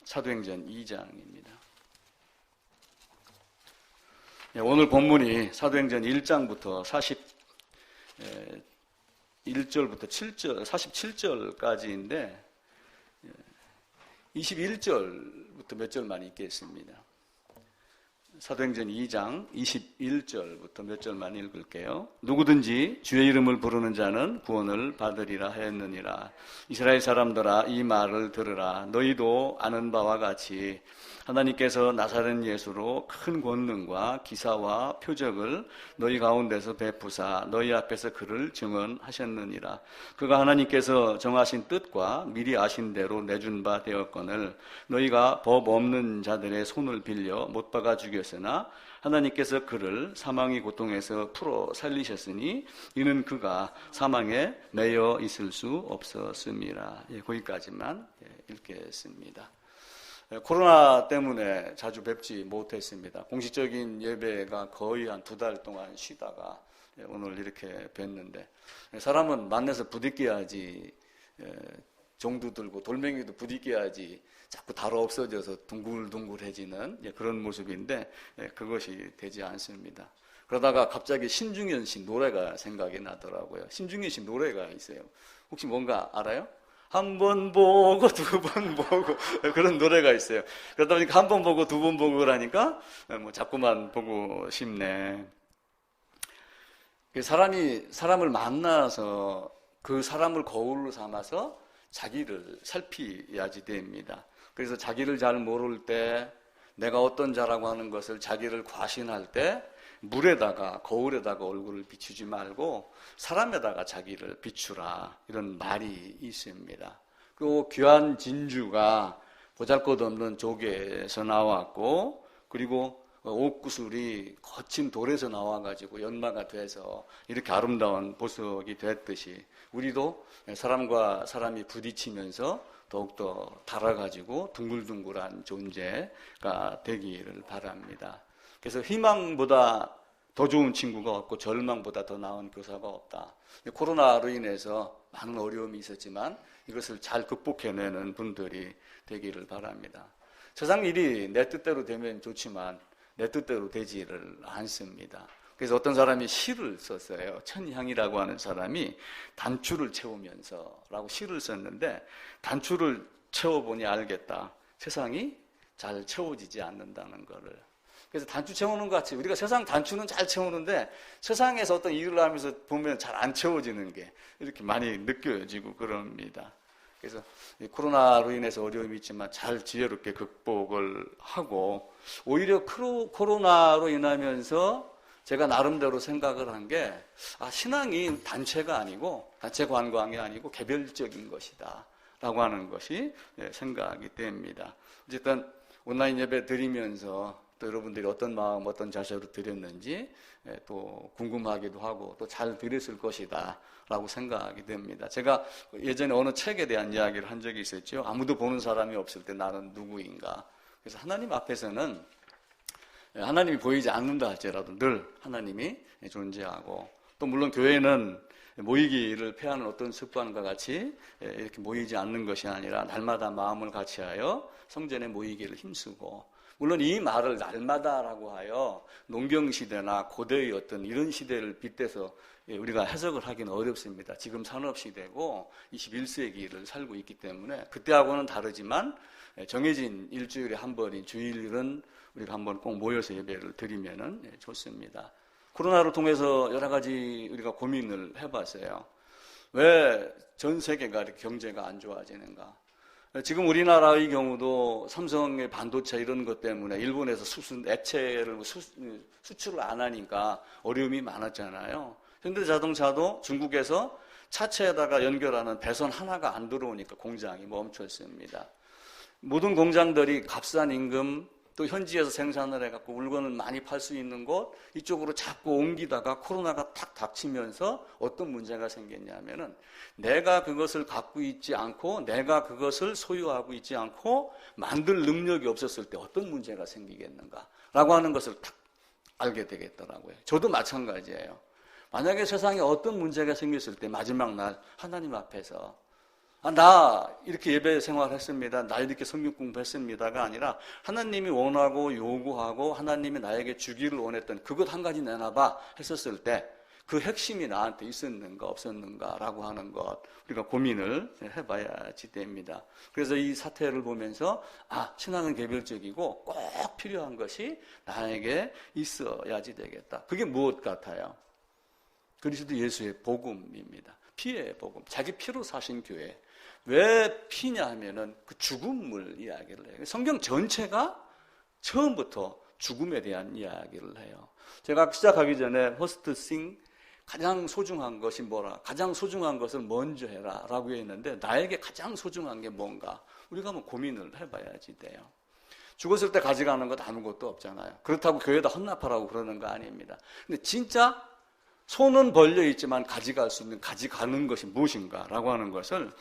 사도행전 2장입니다. 오늘 본문이 사도행전 1장부터 41절부터 47절까지인데 21절부터 몇 절만 읽겠습니다. 사도행전 2장 21절부터 몇 절만 읽을게요. 누구든지 주의 이름을 부르는 자는 구원을 받으리라 하였느니라. 이스라엘 사람들아 이 말을 들으라. 너희도 아는 바와 같이 하나님께서 나사렛 예수로 큰 권능과 기사와 표적을 너희 가운데서 베푸사 너희 앞에서 그를 증언하셨느니라. 그가 하나님께서 정하신 뜻과 미리 아신 대로 내준 바 되었거늘 너희가 법 없는 자들의 손을 빌려 못 박아 죽였으나 하나님께서 그를 사망의 고통에서 풀어 살리셨으니 이는 그가 사망에 매여 있을 수 없었음이라. 거기까지만 읽겠습니다. 코로나 때문에 자주 뵙지 못했습니다. 공식적인 예배가 거의 한 2달 동안 쉬다가 오늘 이렇게 뵀는데, 사람은 만나서 부딪혀야지 종도 들고 돌멩이도 부딪혀야지 자꾸 다로 없어져서 둥글둥글해지는 그런 모습인데 그것이 되지 않습니다. 그러다가 갑자기 신중현 씨 노래가 생각이 나더라고요. 신중현 씨 노래가 있어요. 혹시 뭔가 알아요? 한 번 보고 두 번 보고 그런 노래가 있어요. 그러다 보니까 한 번 보고 두 번 보고 그러니까 뭐 자꾸만 보고 싶네. 사람을 만나서 그 사람을 거울로 삼아서 자기를 살피야지 됩니다. 그래서 자기를 잘 모를 때 내가 어떤 자라고 하는 것을 자기를 과신할 때 물에다가 거울에다가 얼굴을 비추지 말고 사람에다가 자기를 비추라, 이런 말이 있습니다. 그 귀한 진주가 보잘것없는 조개에서 나왔고, 그리고 옥구슬이 거친 돌에서 나와가지고 연마가 돼서 이렇게 아름다운 보석이 됐듯이 우리도 사람과 사람이 부딪히면서 더욱더 달아가지고 둥글둥글한 존재가 되기를 바랍니다. 그래서 희망보다 더 좋은 친구가 없고 절망보다 더 나은 교사가 없다. 코로나로 인해서 많은 어려움이 있었지만 이것을 잘 극복해내는 분들이 되기를 바랍니다. 세상 일이 내 뜻대로 되면 좋지만 내 뜻대로 되지를 않습니다. 그래서 어떤 사람이 시를 썼어요. 천향이라고 하는 사람이 단추를 채우면서 라고 시를 썼는데, 단추를 채워보니 알겠다. 세상이 잘 채워지지 않는다는 거를. 그래서 단추 채우는 것 같이 우리가 세상 단추는 잘 채우는데 세상에서 어떤 일을 하면서 보면 잘 안 채워지는 게 이렇게 많이 느껴지고 그럽니다. 그래서 코로나로 인해서 어려움이 있지만 잘 지혜롭게 극복을 하고, 오히려 코로나로 인하면서 제가 나름대로 생각을 한 게, 신앙이 단체가 아니고 단체 관광이 아니고 개별적인 것이다 라고 하는 것이 생각이 됩니다. 어쨌든 온라인 예배 드리면서 또 여러분들이 어떤 마음, 어떤 자세로 드렸는지 또 궁금하기도 하고 또 잘 드렸을 것이다 라고 생각이 됩니다. 제가 예전에 어느 책에 대한 이야기를 한 적이 있었죠. 아무도 보는 사람이 없을 때 나는 누구인가. 그래서 하나님 앞에서는 하나님이 보이지 않는다 할지라도 늘 하나님이 존재하고, 또 물론 교회는 모이기를 패하는 어떤 습관과 같이 이렇게 모이지 않는 것이 아니라 날마다 마음을 같이하여 성전에 모이기를 힘쓰고, 물론 이 말을 날마다라고 하여 농경시대나 고대의 어떤 이런 시대를 빗대서 우리가 해석을 하기는 어렵습니다. 지금 산업시대고 21세기를 살고 있기 때문에 그때하고는 다르지만 정해진 일주일에 한 번인 주일은 우리가 한번 꼭 모여서 예배를 드리면 좋습니다. 코로나를 통해서 여러 가지 우리가 고민을 해봤어요. 왜 전 세계가 이렇게 경제가 안 좋아지는가? 지금 우리나라의 경우도 삼성의 반도체 이런 것 때문에 일본에서 액체를 수출을 안 하니까 어려움이 많았잖아요. 현대자동차도 중국에서 차체에다가 연결하는 배선 하나가 안 들어오니까 공장이 멈췄습니다. 모든 공장들이 값싼 임금, 또 현지에서 생산을 해갖고 물건을 많이 팔 수 있는 곳 이쪽으로 자꾸 옮기다가 코로나가 탁 닥치면서 어떤 문제가 생겼냐면은, 내가 그것을 갖고 있지 않고 내가 그것을 소유하고 있지 않고 만들 능력이 없었을 때 어떤 문제가 생기겠는가라고 하는 것을 탁 알게 되겠더라고요. 저도 마찬가지예요. 만약에 세상에 어떤 문제가 생겼을 때 마지막 날 하나님 앞에서 나 이렇게 예배 생활했습니다. 나 이렇게 성경 공부했습니다가 아니라 하나님이 원하고 요구하고 하나님이 나에게 주기를 원했던 그것 한 가지 내놔봐 했었을 때 그 핵심이 나한테 있었는가 없었는가라고 하는 것 우리가 고민을 해봐야지 됩니다. 그래서 이 사태를 보면서 신앙은 개별적이고 꼭 필요한 것이 나에게 있어야지 되겠다. 그게 무엇 같아요? 그리스도 예수의 복음입니다. 피의 복음, 자기 피로 사신 교회. 왜 피냐 하면은 그 죽음을 이야기를 해요. 성경 전체가 처음부터 죽음에 대한 이야기를 해요. 제가 시작하기 전에 허스트 싱 가장 소중한 것이 뭐라? 가장 소중한 것을 먼저 해라 라고 했는데 나에게 가장 소중한 게 뭔가? 우리가 한번 고민을 해봐야지 돼요. 죽었을 때 가져가는 것 아무것도 없잖아요. 그렇다고 교회에다 헌납하라고 그러는 거 아닙니다. 근데 진짜 손은 벌려 있지만 가져갈 수 있는 가져가는 것이 무엇인가라고 하는 것을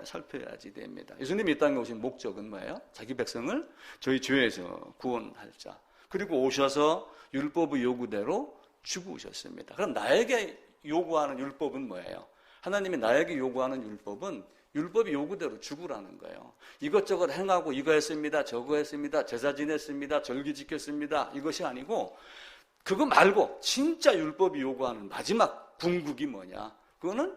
살펴야지 됩니다. 예수님이 이 땅에 오신 목적은 뭐예요? 자기 백성을 저희 죄에서 구원할 자. 그리고 오셔서 율법의 요구대로 죽으셨습니다. 그럼 나에게 요구하는 율법은 뭐예요? 하나님이 나에게 요구하는 율법은 율법의 요구대로 죽으라는 거예요. 이것저것 행하고 이거 했습니다. 저거 했습니다. 제사 지냈습니다. 절기 지켰습니다. 이것이 아니고 그거 말고 진짜 율법이 요구하는 마지막 궁극이 뭐냐? 그거는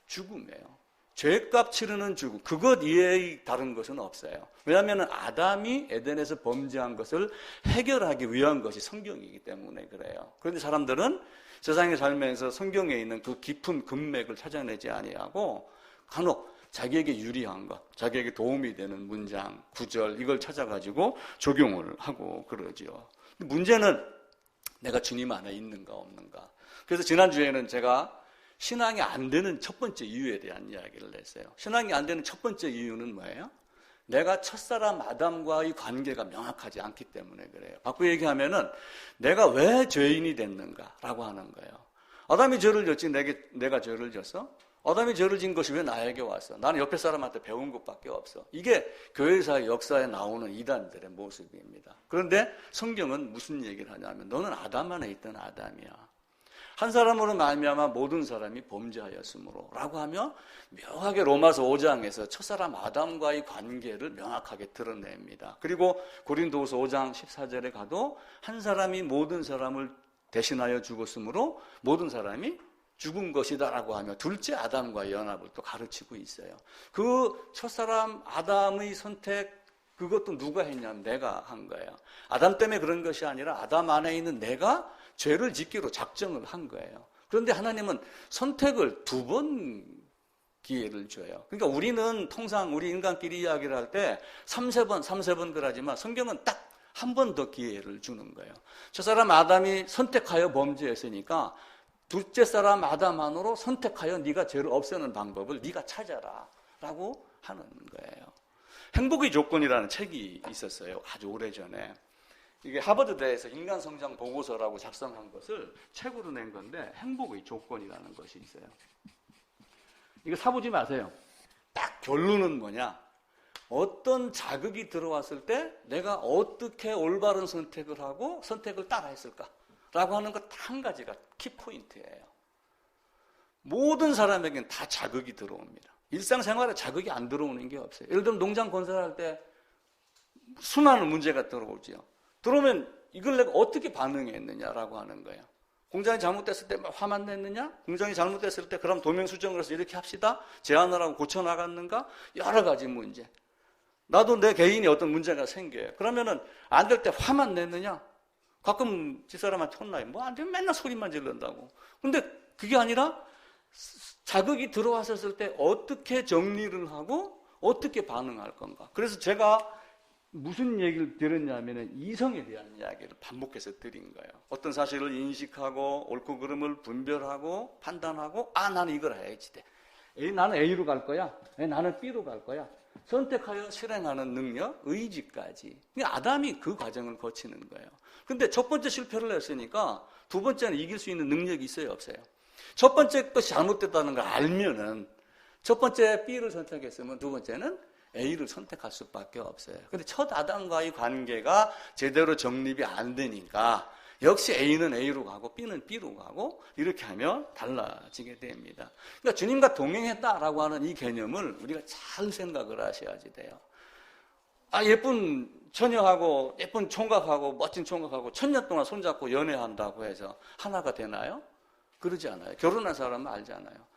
죽음이에요. 죄값 치르는 죽음. 그것 이외의 다른 것은 없어요. 왜냐하면 아담이 에덴에서 범죄한 것을 해결하기 위한 것이 성경이기 때문에 그래요. 그런데 사람들은 세상에 살면서 성경에 있는 그 깊은 금맥을 찾아내지 아니하고 간혹 자기에게 유리한 것, 자기에게 도움이 되는 문장, 구절 이걸 찾아가지고 적용을 하고 그러지요. 문제는 내가 주님 안에 있는가 없는가. 그래서 지난주에는 제가 신앙이 안 되는 첫 번째 이유에 대한 이야기를 했어요. 신앙이 안 되는 첫 번째 이유는 뭐예요? 내가 첫사람 아담과의 관계가 명확하지 않기 때문에 그래요. 바꾸어 얘기하면은 내가 왜 죄인이 됐는가라고 하는 거예요. 아담이 죄를 졌지 내가 죄를 졌어? 아담이 죄를 진 것이 왜 나에게 왔어? 나는 옆에 사람한테 배운 것밖에 없어. 이게 교회사의 역사에 나오는 이단들의 모습입니다. 그런데 성경은 무슨 얘기를 하냐면 너는 아담 안에 있던 아담이야. 한 사람으로 말미암아 모든 사람이 범죄하였으므로 라고 하며 묘하게 로마서 5장에서 첫사람 아담과의 관계를 명확하게 드러냅니다. 그리고 고린도후서 5장 14절에 가도 한 사람이 모든 사람을 대신하여 죽었으므로 모든 사람이 죽은 것이다 라고 하며 둘째 아담과의 연합을 또 가르치고 있어요. 그 첫사람 아담의 선택 그것도 누가 했냐면 내가 한 거예요. 아담 때문에 그런 것이 아니라 아담 안에 있는 내가 죄를 짓기로 작정을 한 거예요. 그런데 하나님은 선택을 2번 기회를 줘요. 그러니까 우리는 통상 우리 인간끼리 이야기를 할 때 3번 그러지만 성경은 딱 한 번 더 기회를 주는 거예요. 저 사람 아담이 선택하여 범죄했으니까 둘째 사람 아담 안으로 선택하여 네가 죄를 없애는 방법을 네가 찾아라 라고 하는 거예요. 행복의 조건이라는 책이 있었어요. 아주 오래전에. 이게 하버드대에서 인간성장 보고서라고 작성한 것을 책으로 낸 건데 행복의 조건이라는 것이 있어요. 이거 사보지 마세요. 딱 결론은 뭐냐? 어떤 자극이 들어왔을 때 내가 어떻게 올바른 선택을 하고 선택을 따라 했을까? 라고 하는 것 한 가지가 키포인트예요. 모든 사람에게는 다 자극이 들어옵니다. 일상생활에 자극이 안 들어오는 게 없어요. 예를 들면 농장 건설할 때 수많은 문제가 들어오죠. 들어오면 이걸 내가 어떻게 반응했느냐라고 하는 거예요. 공장이 잘못됐을 때 화만 냈느냐? 공장이 잘못됐을 때 그럼 도면 수정을 해서 이렇게 합시다. 제안을 하고 고쳐나갔는가? 여러 가지 문제. 나도 내 개인이 어떤 문제가 생겨요. 그러면은 안 될 때 화만 냈느냐? 가끔 집사람한테 혼나요. 뭐 안 되면 맨날 소리만 지른다고. 근데 그게 아니라 자극이 들어왔었을 때 어떻게 정리를 하고 어떻게 반응할 건가. 그래서 제가 무슨 얘기를 들었냐면 이성에 대한 이야기를 반복해서 드린 거예요. 어떤 사실을 인식하고 옳고 그름을 분별하고 판단하고 나는 이걸 해야지 돼. 나는 A로 갈 거야. 나는 B로 갈 거야. 선택하여 실행하는 능력, 의지까지. 아담이 그 과정을 거치는 거예요. 근데 첫 번째 실패를 했으니까 두 번째는 이길 수 있는 능력이 있어요, 없어요? 첫 번째 것이 잘못됐다는 걸 알면은 첫 번째 B를 선택했으면 두 번째는 A를 선택할 수밖에 없어요. 근데 첫 아담과의 관계가 제대로 정립이 안 되니까 역시 A는 A로 가고 B는 B로 가고 이렇게 하면 달라지게 됩니다. 그러니까 주님과 동행했다라고 하는 이 개념을 우리가 잘 생각을 하셔야지 돼요. 예쁜 처녀하고 예쁜 총각하고 멋진 총각하고 1000년 동안 손잡고 연애한다고 해서 하나가 되나요? 그러지 않아요. 결혼한 사람은 알잖아요.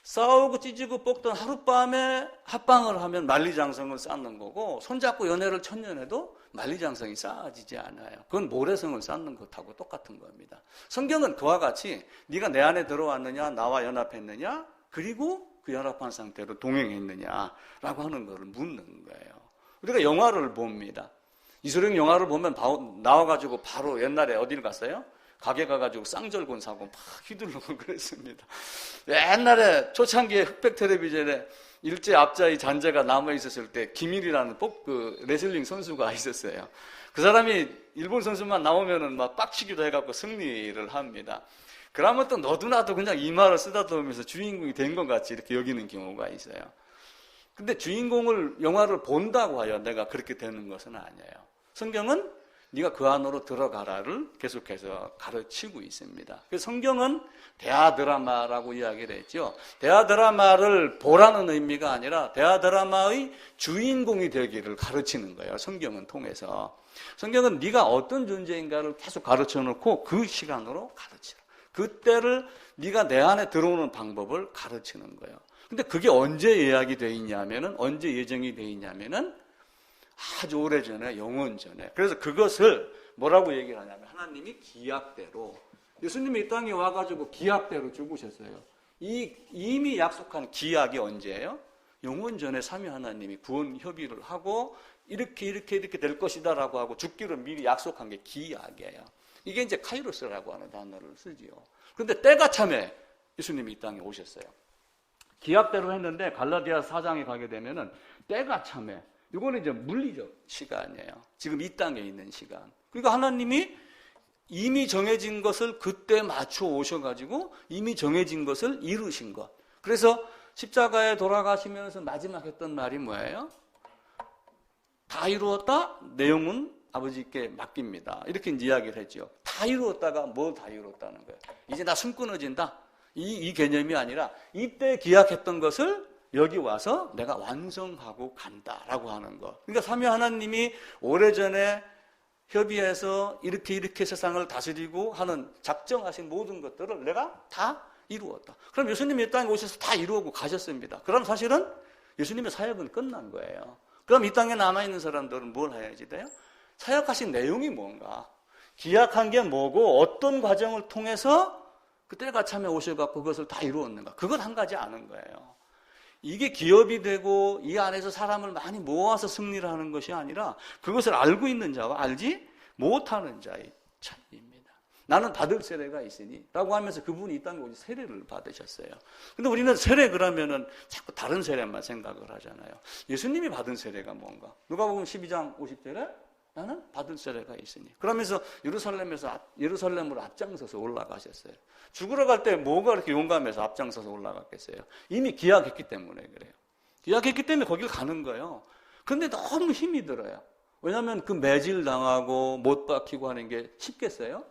싸우고 찢고 볶던 하룻밤에 합방을 하면 만리장성을 쌓는 거고, 손잡고 연애를 1000년 해도 만리장성이 쌓아지지 않아요. 그건 모래성을 쌓는 것하고 똑같은 겁니다. 성경은 그와 같이 네가 내 안에 들어왔느냐, 나와 연합했느냐, 그리고 그 연합한 상태로 동행했느냐라고 하는 것을 묻는 거예요. 우리가 영화를 봅니다. 이소룡 영화를 보면 나와가지고 바로 옛날에 어디를 갔어요? 가게 가가지고 쌍절곤 사고 막 휘두르고 그랬습니다. 옛날에 초창기에 흑백 텔레비전에 일제 압자의 잔재가 남아있었을 때 김일이라는 레슬링 선수가 있었어요. 그 사람이 일본 선수만 나오면은 막 빡치기도 해갖고 승리를 합니다. 그러면 또 너도나도 그냥 이마를 쓰다듬으면서 주인공이 된 것 같이 이렇게 여기는 경우가 있어요. 근데 주인공을 영화를 본다고 하여 내가 그렇게 되는 것은 아니에요. 성경은 네가 그 안으로 들어가라를 계속해서 가르치고 있습니다. 그래서 성경은 대하 드라마라고 이야기를 했죠. 대하 드라마를 보라는 의미가 아니라 대하 드라마의 주인공이 되기를 가르치는 거예요. 성경은 통해서. 성경은 네가 어떤 존재인가를 계속 가르쳐 놓고 그 시간으로 가르치라. 그때를 네가 내 안에 들어오는 방법을 가르치는 거예요. 근데 그게 언제 예약이 돼 있냐면은, 언제 예정이 돼 있냐면은 아주 오래전에, 영원 전에. 그래서 그것을 뭐라고 얘기를 하냐면 하나님이 기약대로, 예수님이 이 땅에 와가지고 기약대로 죽으셨어요. 이미 약속한 기약이 언제예요? 영원 전에 삼위 하나님이 구원 협의를 하고 이렇게 될 것이다라고 하고 죽기로 미리 약속한 게 기약이에요. 이게 이제 카이로스라고 하는 단어를 쓰지요. 그런데 때가 참에 예수님이 이 땅에 오셨어요. 기약대로 했는데 갈라디아 4장에 가게 되면은 때가 참에, 이거는 이제 물리적 시간이에요. 지금 이 땅에 있는 시간. 그러니까 하나님이 이미 정해진 것을 그때 맞춰 오셔가지고 이미 정해진 것을 이루신 것. 그래서 십자가에 돌아가시면서 마지막 했던 말이 뭐예요? 다 이루었다? 내용은 아버지께 맡깁니다. 이렇게 이야기를 했죠. 다 이루었다가 뭐 다 이루었다는 거예요? 이제 나 숨 끊어진다? 이 개념이 아니라 이때 기약했던 것을 여기 와서 내가 완성하고 간다라고 하는 거. 그러니까 삼위 하나님이 오래전에 협의해서 이렇게 세상을 다스리고 하는 작정하신 모든 것들을 내가 다 이루었다. 그럼 예수님이 이 땅에 오셔서 다 이루고 가셨습니다. 그럼 사실은 예수님의 사역은 끝난 거예요. 그럼 이 땅에 남아있는 사람들은 뭘 해야지 돼요? 사역하신 내용이 뭔가, 기약한 게 뭐고 어떤 과정을 통해서 그때가 참에 오셔갖고 그것을 다 이루었는가, 그것 한 가지 아는 거예요. 이게 기업이 되고 이 안에서 사람을 많이 모아서 승리를 하는 것이 아니라 그것을 알고 있는 자와 알지 못하는 자의 차이입니다. 나는 받을 세례가 있으니 라고 하면서 그분이 이 땅에 오셔서 세례를 받으셨어요. 근데 우리는 세례 그러면은 자꾸 다른 세례만 생각을 하잖아요. 예수님이 받은 세례가 뭔가? 누가복음 12장 50절에 나는 받을 세례가 있으니. 그러면서 예루살렘으로 앞장서서 올라가셨어요. 죽으러 갈 때 뭐가 그렇게 용감해서 앞장서서 올라갔겠어요? 이미 기약했기 때문에 그래요. 기약했기 때문에 거길 가는 거예요. 그런데 너무 힘이 들어요. 왜냐하면 그 매질 당하고 못 박히고 하는 게 쉽겠어요?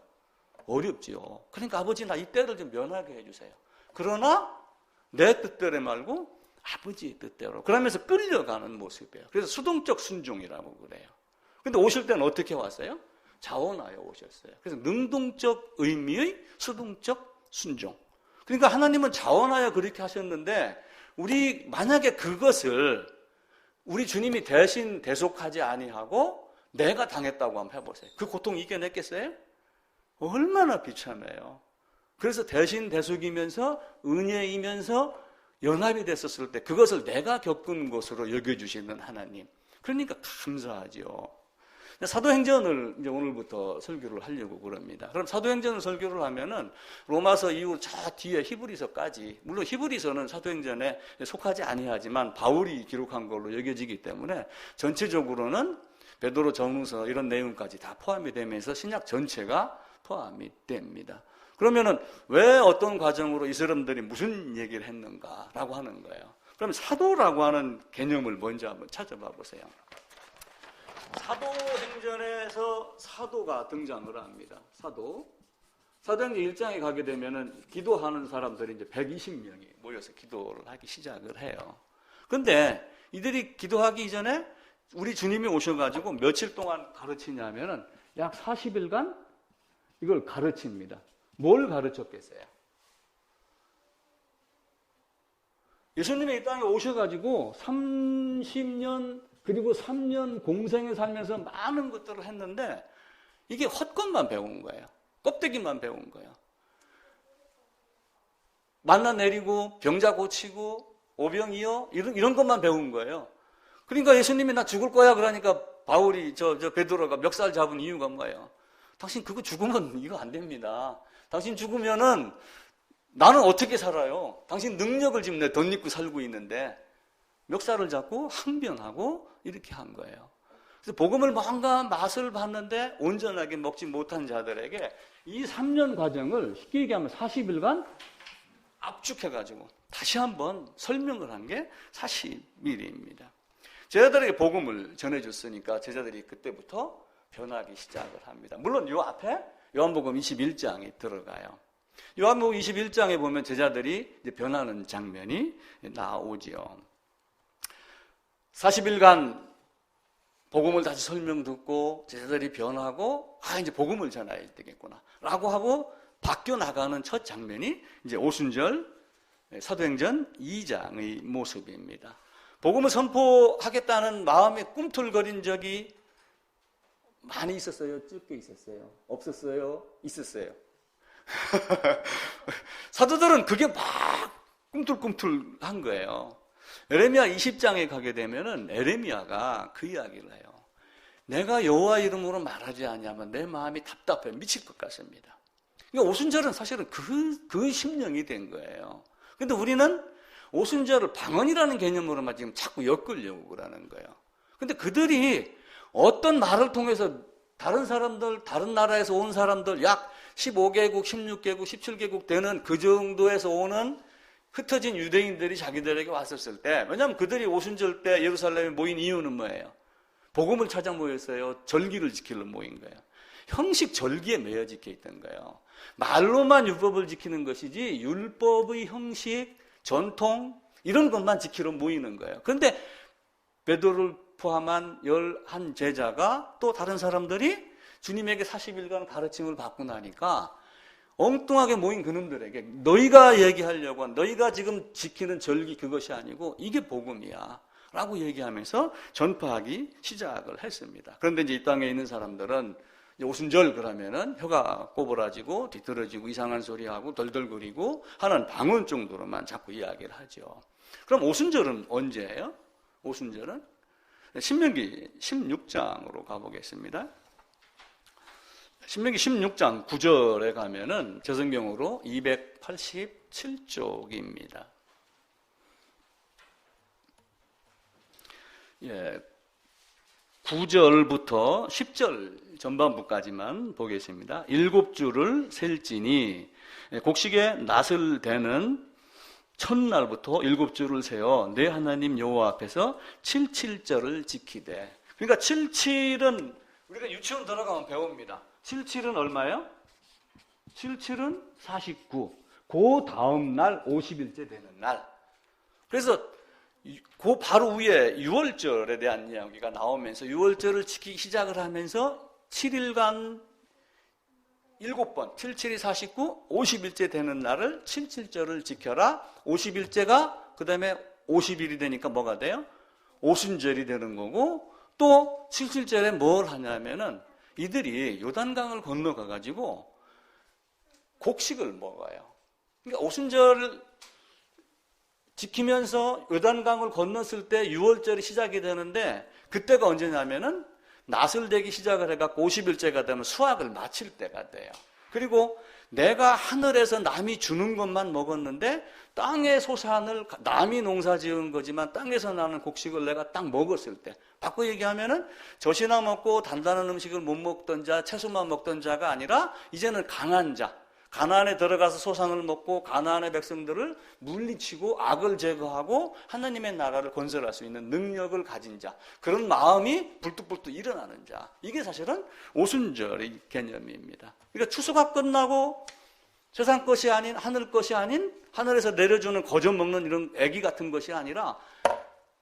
어렵지요. 그러니까 아버지 나 이 때를 좀 면하게 해주세요. 그러나 내 뜻대로 말고 아버지의 뜻대로. 그러면서 끌려가는 모습이에요. 그래서 수동적 순종이라고 그래요. 근데 오실 때는 어떻게 왔어요? 자원하여 오셨어요. 그래서 능동적 의미의 수동적 순종. 그러니까 하나님은 자원하여 그렇게 하셨는데, 우리 만약에 그것을 우리 주님이 대신 대속하지 아니하고 내가 당했다고 한번 해보세요. 그 고통 이겨냈겠어요? 얼마나 비참해요. 그래서 대신 대속이면서 은혜이면서 연합이 됐었을 때 그것을 내가 겪은 것으로 여겨주시는 하나님. 그러니까 감사하죠. 사도행전을 이제 오늘부터 설교를 하려고 그럽니다. 그럼 사도행전을 설교를 하면은 로마서 이후 저 뒤에 히브리서까지, 물론 히브리서는 사도행전에 속하지 아니하지만 바울이 기록한 걸로 여겨지기 때문에 전체적으로는 베드로 전후서 이런 내용까지 다 포함이 되면서 신약 전체가 포함이 됩니다. 그러면은 왜 어떤 과정으로 이 사람들이 무슨 얘기를 했는가라고 하는 거예요. 그럼 사도라고 하는 개념을 먼저 한번 찾아봐 보세요. 사도행전에서 사도가 등장을 합니다. 사도행전 1장에 가게 되면은 기도하는 사람들이 이제 120명이 모여서 기도를 하기 시작을 해요. 근데 이들이 기도하기 이전에 우리 주님이 오셔가지고 며칠 동안 가르치냐면은 약 40일간 이걸 가르칩니다. 뭘 가르쳤겠어요? 예수님이 이 땅에 오셔가지고 30년 그리고 3년 공생에 살면서 많은 것들을 했는데 이게 헛것만 배운 거예요. 껍데기만 배운 거예요. 만나 내리고 병자 고치고 오병이어 이런 것만 배운 거예요. 그러니까 예수님이 나 죽을 거야 그러니까 바울이 저 베드로가 멱살 잡은 이유가 뭐예요? 당신 그거 죽으면 이거 안 됩니다. 당신 죽으면은 나는 어떻게 살아요? 당신 능력을 지금 내 덧입고 살고 있는데 멱살을 잡고 항변하고 이렇게 한 거예요. 그래서 복음을 뭔가 맛을 봤는데 온전하게 먹지 못한 자들에게 이 3년 과정을 쉽게 얘기하면 40일간 압축해가지고 다시 한번 설명을 한 게 40일입니다. 제자들에게 복음을 전해줬으니까 제자들이 그때부터 변하기 시작을 합니다. 물론 이 앞에 요한복음 21장에 들어가요. 요한복음 21장에 보면 제자들이 이제 변하는 장면이 나오지요. 40일간 복음을 다시 설명 듣고 제자들이 변하고 이제 복음을 전해야 되겠구나 라고 하고 바뀌어 나가는 첫 장면이 이제 오순절 사도행전 2장의 모습입니다. 복음을 선포하겠다는 마음에 꿈틀거린 적이 많이 있었어요? 적게 있었어요? 없었어요? 있었어요? 사도들은 그게 막 꿈틀꿈틀한 거예요. 에레미야 20장에 가게 되면은 에레미야가 그 이야기를 해요. 내가 여호와 이름으로 말하지 않냐면 내 마음이 답답해 미칠 것 같습니다. 그러니까 오순절은 사실은 그 심령이 된 거예요. 근데 우리는 오순절을 방언이라는 개념으로만 지금 자꾸 엮으려고 그러는 거예요. 근데 그들이 어떤 말을 통해서 다른 사람들, 다른 나라에서 온 사람들 약 15개국, 16개국, 17개국 되는 그 정도에서 오는 흩어진 유대인들이 자기들에게 왔었을 때, 왜냐하면 그들이 오순절 때 예루살렘에 모인 이유는 뭐예요? 복음을 찾아 모였어요? 절기를 지키려 모인 거예요. 형식 절기에 매여 지켜 있던 거예요. 말로만 율법을 지키는 것이지 율법의 형식, 전통 이런 것만 지키러 모이는 거예요. 그런데 베드로를 포함한 11 제자가 또 다른 사람들이 주님에게 40일간 가르침을 받고 나니까 엉뚱하게 모인 그놈들에게 너희가 얘기하려고 한 너희가 지금 지키는 절기 그것이 아니고 이게 복음이야 라고 얘기하면서 전파하기 시작을 했습니다. 그런데 이제 이 땅에 있는 사람들은 오순절 그러면은 혀가 꼬부라지고 뒤떨어지고 이상한 소리하고 덜덜거리고 하는 방언 정도로만 자꾸 이야기를 하죠. 그럼 오순절은 언제예요? 오순절은 신명기 16장으로 가보겠습니다. 신명기 16장 9절에 가면은 제 성경으로 287쪽입니다. 예, 9절부터 10절 전반부까지만 보겠습니다. 7주를 셀지니 곡식에 낫을 대는 첫날부터 7주를 세어 내 하나님 여호와 앞에서 77절을 지키되. 그러니까 77은 우리가 유치원 들어가면 배웁니다. 77은 얼마예요? 77은 49. 그 다음 날 50일째 되는 날. 그래서 그 바로 위에 6월절에 대한 이야기가 나오면서 6월절을 지키기 시작을 하면서 7일간 7번, 77이 49, 50일째 되는 날을 77절을 지켜라. 50일째가 그 다음에 50일이 되니까 뭐가 돼요? 오순절이 되는 거고, 또 77절에 뭘 하냐면은 이들이 요단강을 건너가가지고 곡식을 먹어요. 그러니까 오순절을 지키면서 요단강을 건넜을 때 6월절이 시작이 되는데 그때가 언제냐면은 낫을 대기 시작을 해갖고 50일째가 되면 수확을 마칠 때가 돼요. 그리고 내가 하늘에서 남이 주는 것만 먹었는데 땅의 소산을 남이 농사 지은 거지만 땅에서 나는 곡식을 내가 딱 먹었을 때, 바꿔 얘기하면은 젖이나 먹고 단단한 음식을 못 먹던 자, 채소만 먹던 자가 아니라 이제는 강한 자, 가나안에 들어가서 소산을 먹고 가나안의 백성들을 물리치고 악을 제거하고 하나님의 나라를 건설할 수 있는 능력을 가진 자, 그런 마음이 불뚝불뚝 일어나는 자, 이게 사실은 오순절의 개념입니다. 그러니까 추수가 끝나고 세상 것이 아닌 하늘 것이 아닌 하늘에서 내려주는 거저 먹는 이런 애기 같은 것이 아니라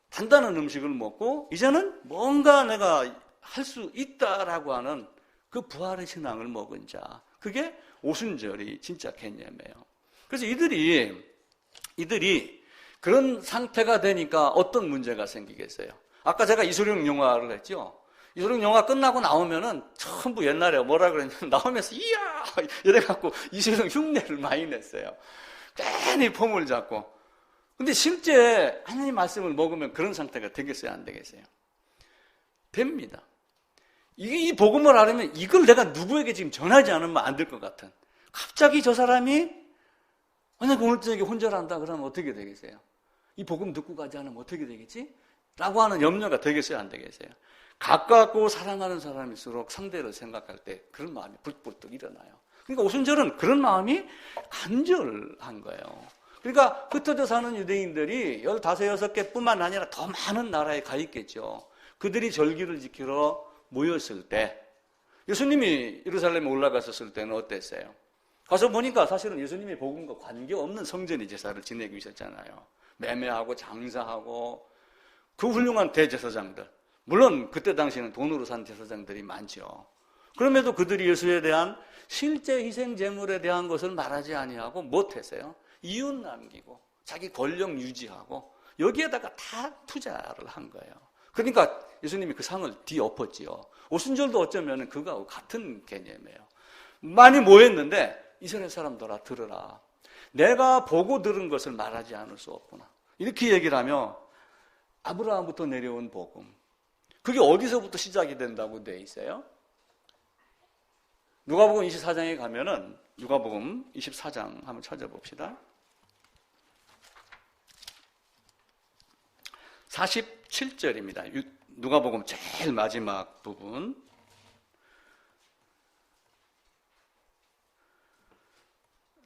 단단한 음식을 먹고 이제는 뭔가 내가 할 수 있다라고 하는 그 부활의 신앙을 먹은 자, 그게 오순절이 진짜 개념이에요. 그래서 이들이 그런 상태가 되니까 어떤 문제가 생기겠어요? 아까 제가 이소룡 영화를 했죠. 이소룡 영화 끝나고 나오면은 전부 옛날에 뭐라 그랬냐면 나오면서 이야 이래갖고 이소룡 흉내를 많이 냈어요. 괜히 폼을 잡고. 근데 실제 하나님 말씀을 먹으면 그런 상태가 되겠어요, 안 되겠어요? 됩니다. 이 복음을 알으면 이걸 내가 누구에게 지금 전하지 않으면 안 될 것 같은. 갑자기 저 사람이 만약 오늘 저녁에 혼절한다 그러면 어떻게 되겠어요? 이 복음 듣고 가지 않으면 어떻게 되겠지? 라고 하는 염려가 되겠어요, 안 되겠어요? 가깝고 사랑하는 사람일수록 상대를 생각할 때 그런 마음이 불뚝불뚝 일어나요. 그러니까 오순절은 그런 마음이 간절한 거예요. 그러니까 흩어져 사는 유대인들이 15, 16개뿐만 아니라 더 많은 나라에 가 있겠죠. 그들이 절기를 지키러 모였을 때 예수님이 예루살렘에 올라갔었을 때는 어땠어요? 가서 보니까 사실은 예수님이 복음과 관계없는 성전의 제사를 지내고 있었잖아요. 매매하고 장사하고 그 훌륭한 대제사장들, 물론 그때 당시에는 돈으로 산 제사장들이 많죠. 그럼에도 그들이 예수에 대한 실제 희생 제물에 대한 것을 말하지 아니하고 못했어요. 이웃 남기고 자기 권력 유지하고 여기에다가 다 투자를 한 거예요. 그러니까 예수님이 그 상을 뒤엎었지요. 오순절도 어쩌면 그거하고 같은 개념이에요. 많이 모였는데 이스라엘 사람들아 들으라. 내가 보고 들은 것을 말하지 않을 수 없구나. 이렇게 얘기를 하며 아브라함부터 내려온 복음. 그게 어디서부터 시작이 된다고 돼 있어요? 누가복음 24장에 가면은 누가복음 24장 한번 찾아봅시다. 47절입니다. 누가복음 제일 마지막 부분.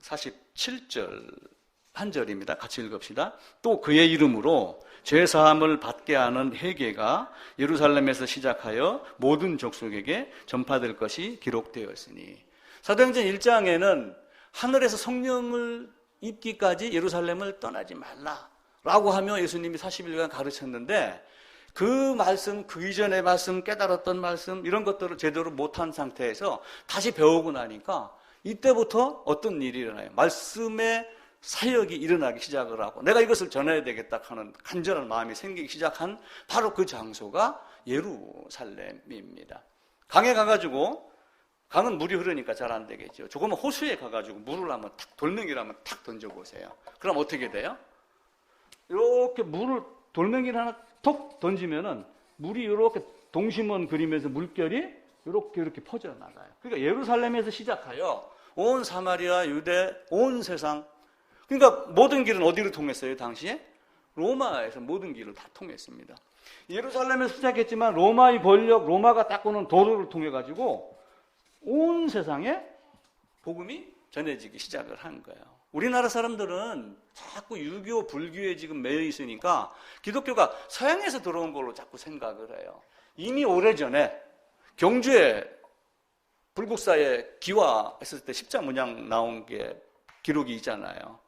47절 한 절입니다. 같이 읽읍시다. 또 그의 이름으로 죄사함을 받게 하는 회개가 예루살렘에서 시작하여 모든 족속에게 전파될 것이 기록되었으니. 사도행전 1장에는 하늘에서 성령을 입기까지 예루살렘을 떠나지 말라라고 하며 예수님이 40일간 가르쳤는데 그 말씀, 그 이전의 말씀, 깨달았던 말씀 이런 것들을 제대로 못한 상태에서 다시 배우고 나니까 이때부터 어떤 일이 일어나요? 말씀의 사역이 일어나기 시작을 하고 내가 이것을 전해야 되겠다 하는 간절한 마음이 생기기 시작한 바로 그 장소가 예루살렘입니다. 강에 가가지고 강은 물이 흐르니까 잘 안 되겠죠. 조금은 호수에 가가지고 물을 한번 탁 돌멩이를 한번 탁 던져보세요. 그럼 어떻게 돼요? 이렇게 물을 돌멩이를 하나 톡 던지면은 물이 이렇게 동심원 그리면서 물결이 이렇게 퍼져나가요. 그러니까 예루살렘에서 시작하여 온 사마리아, 유대, 온 세상. 그러니까 모든 길은 어디로 통했어요, 당시에? 로마에서 모든 길을 다 통했습니다. 예루살렘에서 시작했지만 로마의 권력, 로마가 닦고는 도로를 통해가지고 온 세상에 복음이 전해지기 시작을 한 거예요. 우리나라 사람들은 자꾸 유교, 불교에 지금 매여 있으니까 기독교가 서양에서 들어온 걸로 자꾸 생각을 해요. 이미 오래전에 경주에 불국사에 기화했을 때 십자 문양 나온 게 기록이 있잖아요.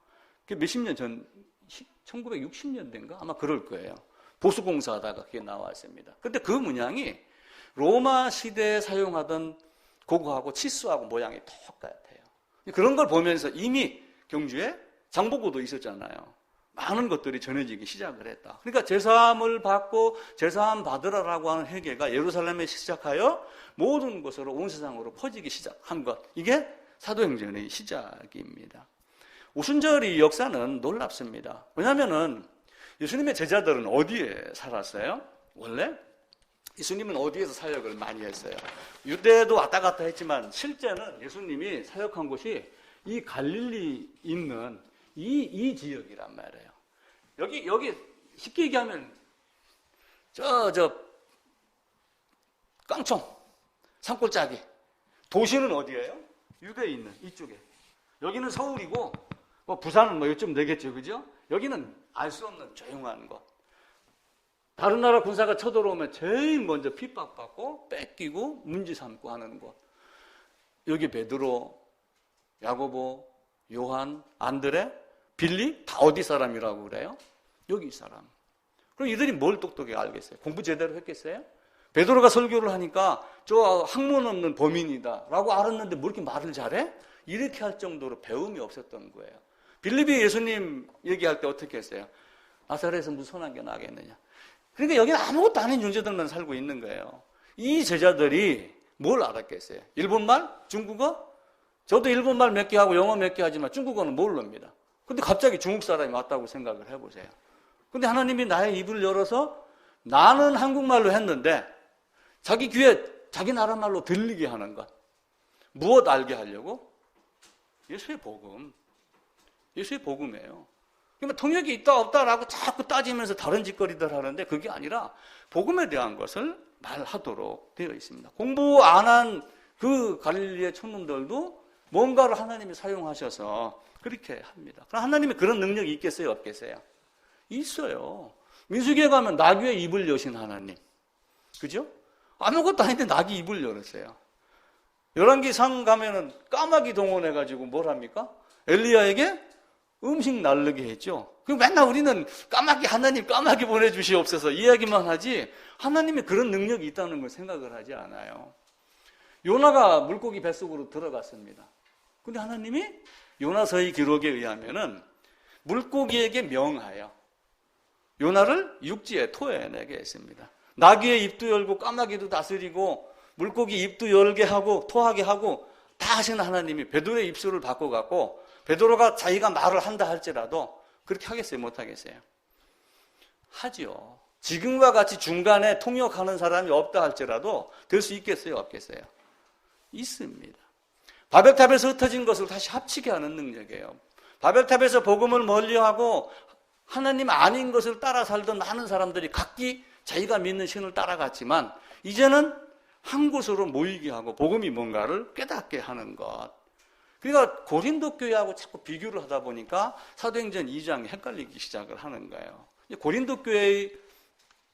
그게 몇십 년 전, 1960년대인가? 아마 그럴 거예요. 보수공사 하다가 그게 나왔습니다. 근데 그 문양이 로마 시대에 사용하던 그거하고 치수하고 모양이 똑같아요. 그런 걸 보면서 이미 경주에 장보고도 있었잖아요. 많은 것들이 전해지기 시작을 했다. 그러니까 제사함을 받고 제사함 받으라라고 하는 회개가 예루살렘에 시작하여 모든 곳으로 온 세상으로 퍼지기 시작한 것. 이게 사도행전의 시작입니다. 오순절의 역사는 놀랍습니다. 왜냐하면 예수님의 제자들은 어디에 살았어요? 원래 예수님은 어디에서 사역을 많이 했어요? 유대도 왔다 갔다 했지만 실제는 예수님이 사역한 곳이 이 갈릴리 있는 이 지역이란 말이에요. 여기 쉽게 얘기하면 깡총 산골짜기. 도시는 어디예요? 유대에 있는 이쪽에. 여기는 서울이고 뭐 부산은 뭐 요쯤 되겠죠, 그죠? 여기는 알 수 없는 조용한 곳. 다른 나라 군사가 쳐들어오면 제일 먼저 핍박받고 뺏기고 문제 삼고 하는 곳. 여기 베드로, 야고보, 요한, 안드레, 빌립 다 어디 사람이라고 그래요? 여기 사람. 그럼 이들이 뭘 똑똑히 알겠어요? 공부 제대로 했겠어요? 베드로가 설교를 하니까 저 학문 없는 범인이다 라고 알았는데 뭐 이렇게 말을 잘해? 이렇게 할 정도로 배움이 없었던 거예요. 빌립이 예수님 얘기할 때 어떻게 했어요? 나사렛에서 무슨 선한 게 나겠느냐. 그러니까 여기는 아무것도 아닌 존재들만 살고 있는 거예요. 이 제자들이 뭘 알았겠어요? 일본말? 중국어? 저도 일본말 몇 개 하고 영어 몇 개 하지만 중국어는 모릅니다. 근데 갑자기 중국 사람이 왔다고 생각을 해보세요. 근데 하나님이 나의 입을 열어서 나는 한국말로 했는데 자기 귀에 자기 나라 말로 들리게 하는 것. 무엇 알게 하려고? 예수의 복음. 예수의 복음이에요. 그러니까 통역이 있다 없다라고 자꾸 따지면서 다른 짓거리들 하는데 그게 아니라 복음에 대한 것을 말하도록 되어 있습니다. 공부 안 한 그 갈릴리의 촌놈들도 뭔가를 하나님이 사용하셔서 그렇게 합니다. 그럼 하나님이 그런 능력이 있겠어요? 없겠어요? 있어요. 민수기에 가면 나귀의 입을 여신 하나님. 그죠? 아무것도 아닌데 나귀 입을 열었어요. 열왕기상 가면은 까마귀 동원해가지고 뭘 합니까? 엘리야에게 음식 날르게 했죠. 그럼 맨날 우리는 까마귀 하나님 까마귀 보내주시옵소서 이야기만 하지 하나님이 그런 능력이 있다는 걸 생각을 하지 않아요. 요나가 물고기 뱃속으로 들어갔습니다. 근데 하나님이 요나서의 기록에 의하면은 물고기에게 명하여 요나를 육지에 토해내게 했습니다. 나귀의 입도 열고 까마귀도 다스리고 물고기 입도 열게 하고 토하게 하고 다 하시는 하나님이 베드로의 입술을 바꿔갖고 베드로가 자기가 말을 한다 할지라도 그렇게 하겠어요? 못하겠어요? 하죠. 지금과 같이 중간에 통역하는 사람이 없다 할지라도 될 수 있겠어요? 없겠어요? 있습니다. 바벨탑에서 흩어진 것을 다시 합치게 하는 능력이에요. 바벨탑에서 복음을 멀리하고 하나님 아닌 것을 따라 살던 많은 사람들이 각기 자기가 믿는 신을 따라갔지만 이제는 한 곳으로 모이게 하고 복음이 뭔가를 깨닫게 하는 것. 그러니까 고린도 교회하고 자꾸 비교를 하다 보니까 사도행전 2장이 헷갈리기 시작을 하는 거예요. 고린도 교회의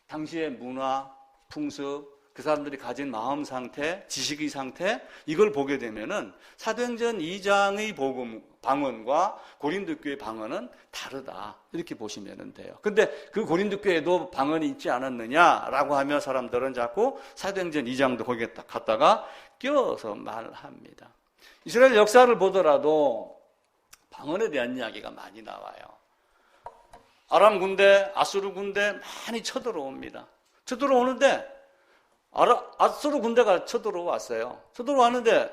당시의 문화, 풍습, 그 사람들이 가진 마음 상태, 지식의 상태 이걸 보게 되면은 사도행전 2장의 복음 방언과 고린도 교회 방언은 다르다 이렇게 보시면 돼요. 근데 그 고린도 교회에도 방언이 있지 않았느냐라고 하면 사람들은 자꾸 사도행전 2장도 거기에 딱 갖다가 끼워서 말합니다. 이스라엘 역사를 보더라도 방언에 대한 이야기가 많이 나와요. 아람 군대, 아수르 군대 많이 쳐들어옵니다. 쳐들어오는데 아수르 군대가 쳐들어왔어요. 쳐들어왔는데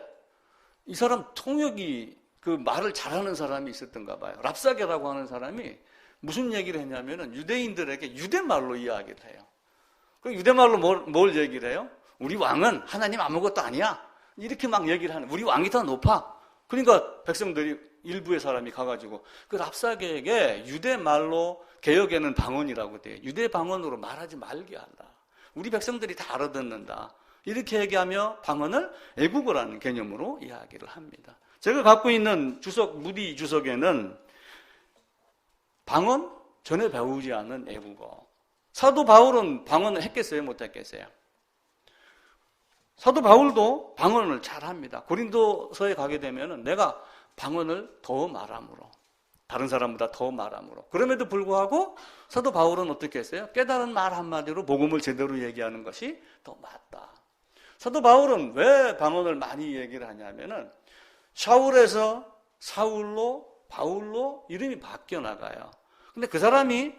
이 사람 통역이 그 말을 잘하는 사람이 있었던가 봐요. 랍사게라고 하는 사람이 무슨 얘기를 했냐면은 유대인들에게 유대말로 이야기를 해요. 그 유대말로 뭘 얘기를 해요? 우리 왕은 하나님 아무것도 아니야. 이렇게 막 얘기를 하는. 우리 왕이 더 높아. 그러니까 백성들이 일부의 사람이 가가지고 그 랍사게에게 유대말로 개혁에는 방언이라고 돼요. 유대 방언으로 말하지 말게 한다. 우리 백성들이 다 알아듣는다. 이렇게 얘기하며 방언을 애국어라는 개념으로 이야기를 합니다. 제가 갖고 있는 주석, 무디 주석에는 방언 전혀 배우지 않은 애국어. 사도 바울은 방언을 했겠어요? 못했겠어요? 사도 바울도 방언을 잘합니다. 고린도서에 가게 되면 내가 방언을 더 말함으로 다른 사람보다 더 말함으로 그럼에도 불구하고 사도 바울은 어떻게 했어요? 깨달은 말 한마디로 복음을 제대로 얘기하는 것이 더 맞다. 사도 바울은 왜 방언을 많이 얘기를 하냐면은 샤울에서 사울로 바울로 이름이 바뀌어 나가요. 근데 그 사람이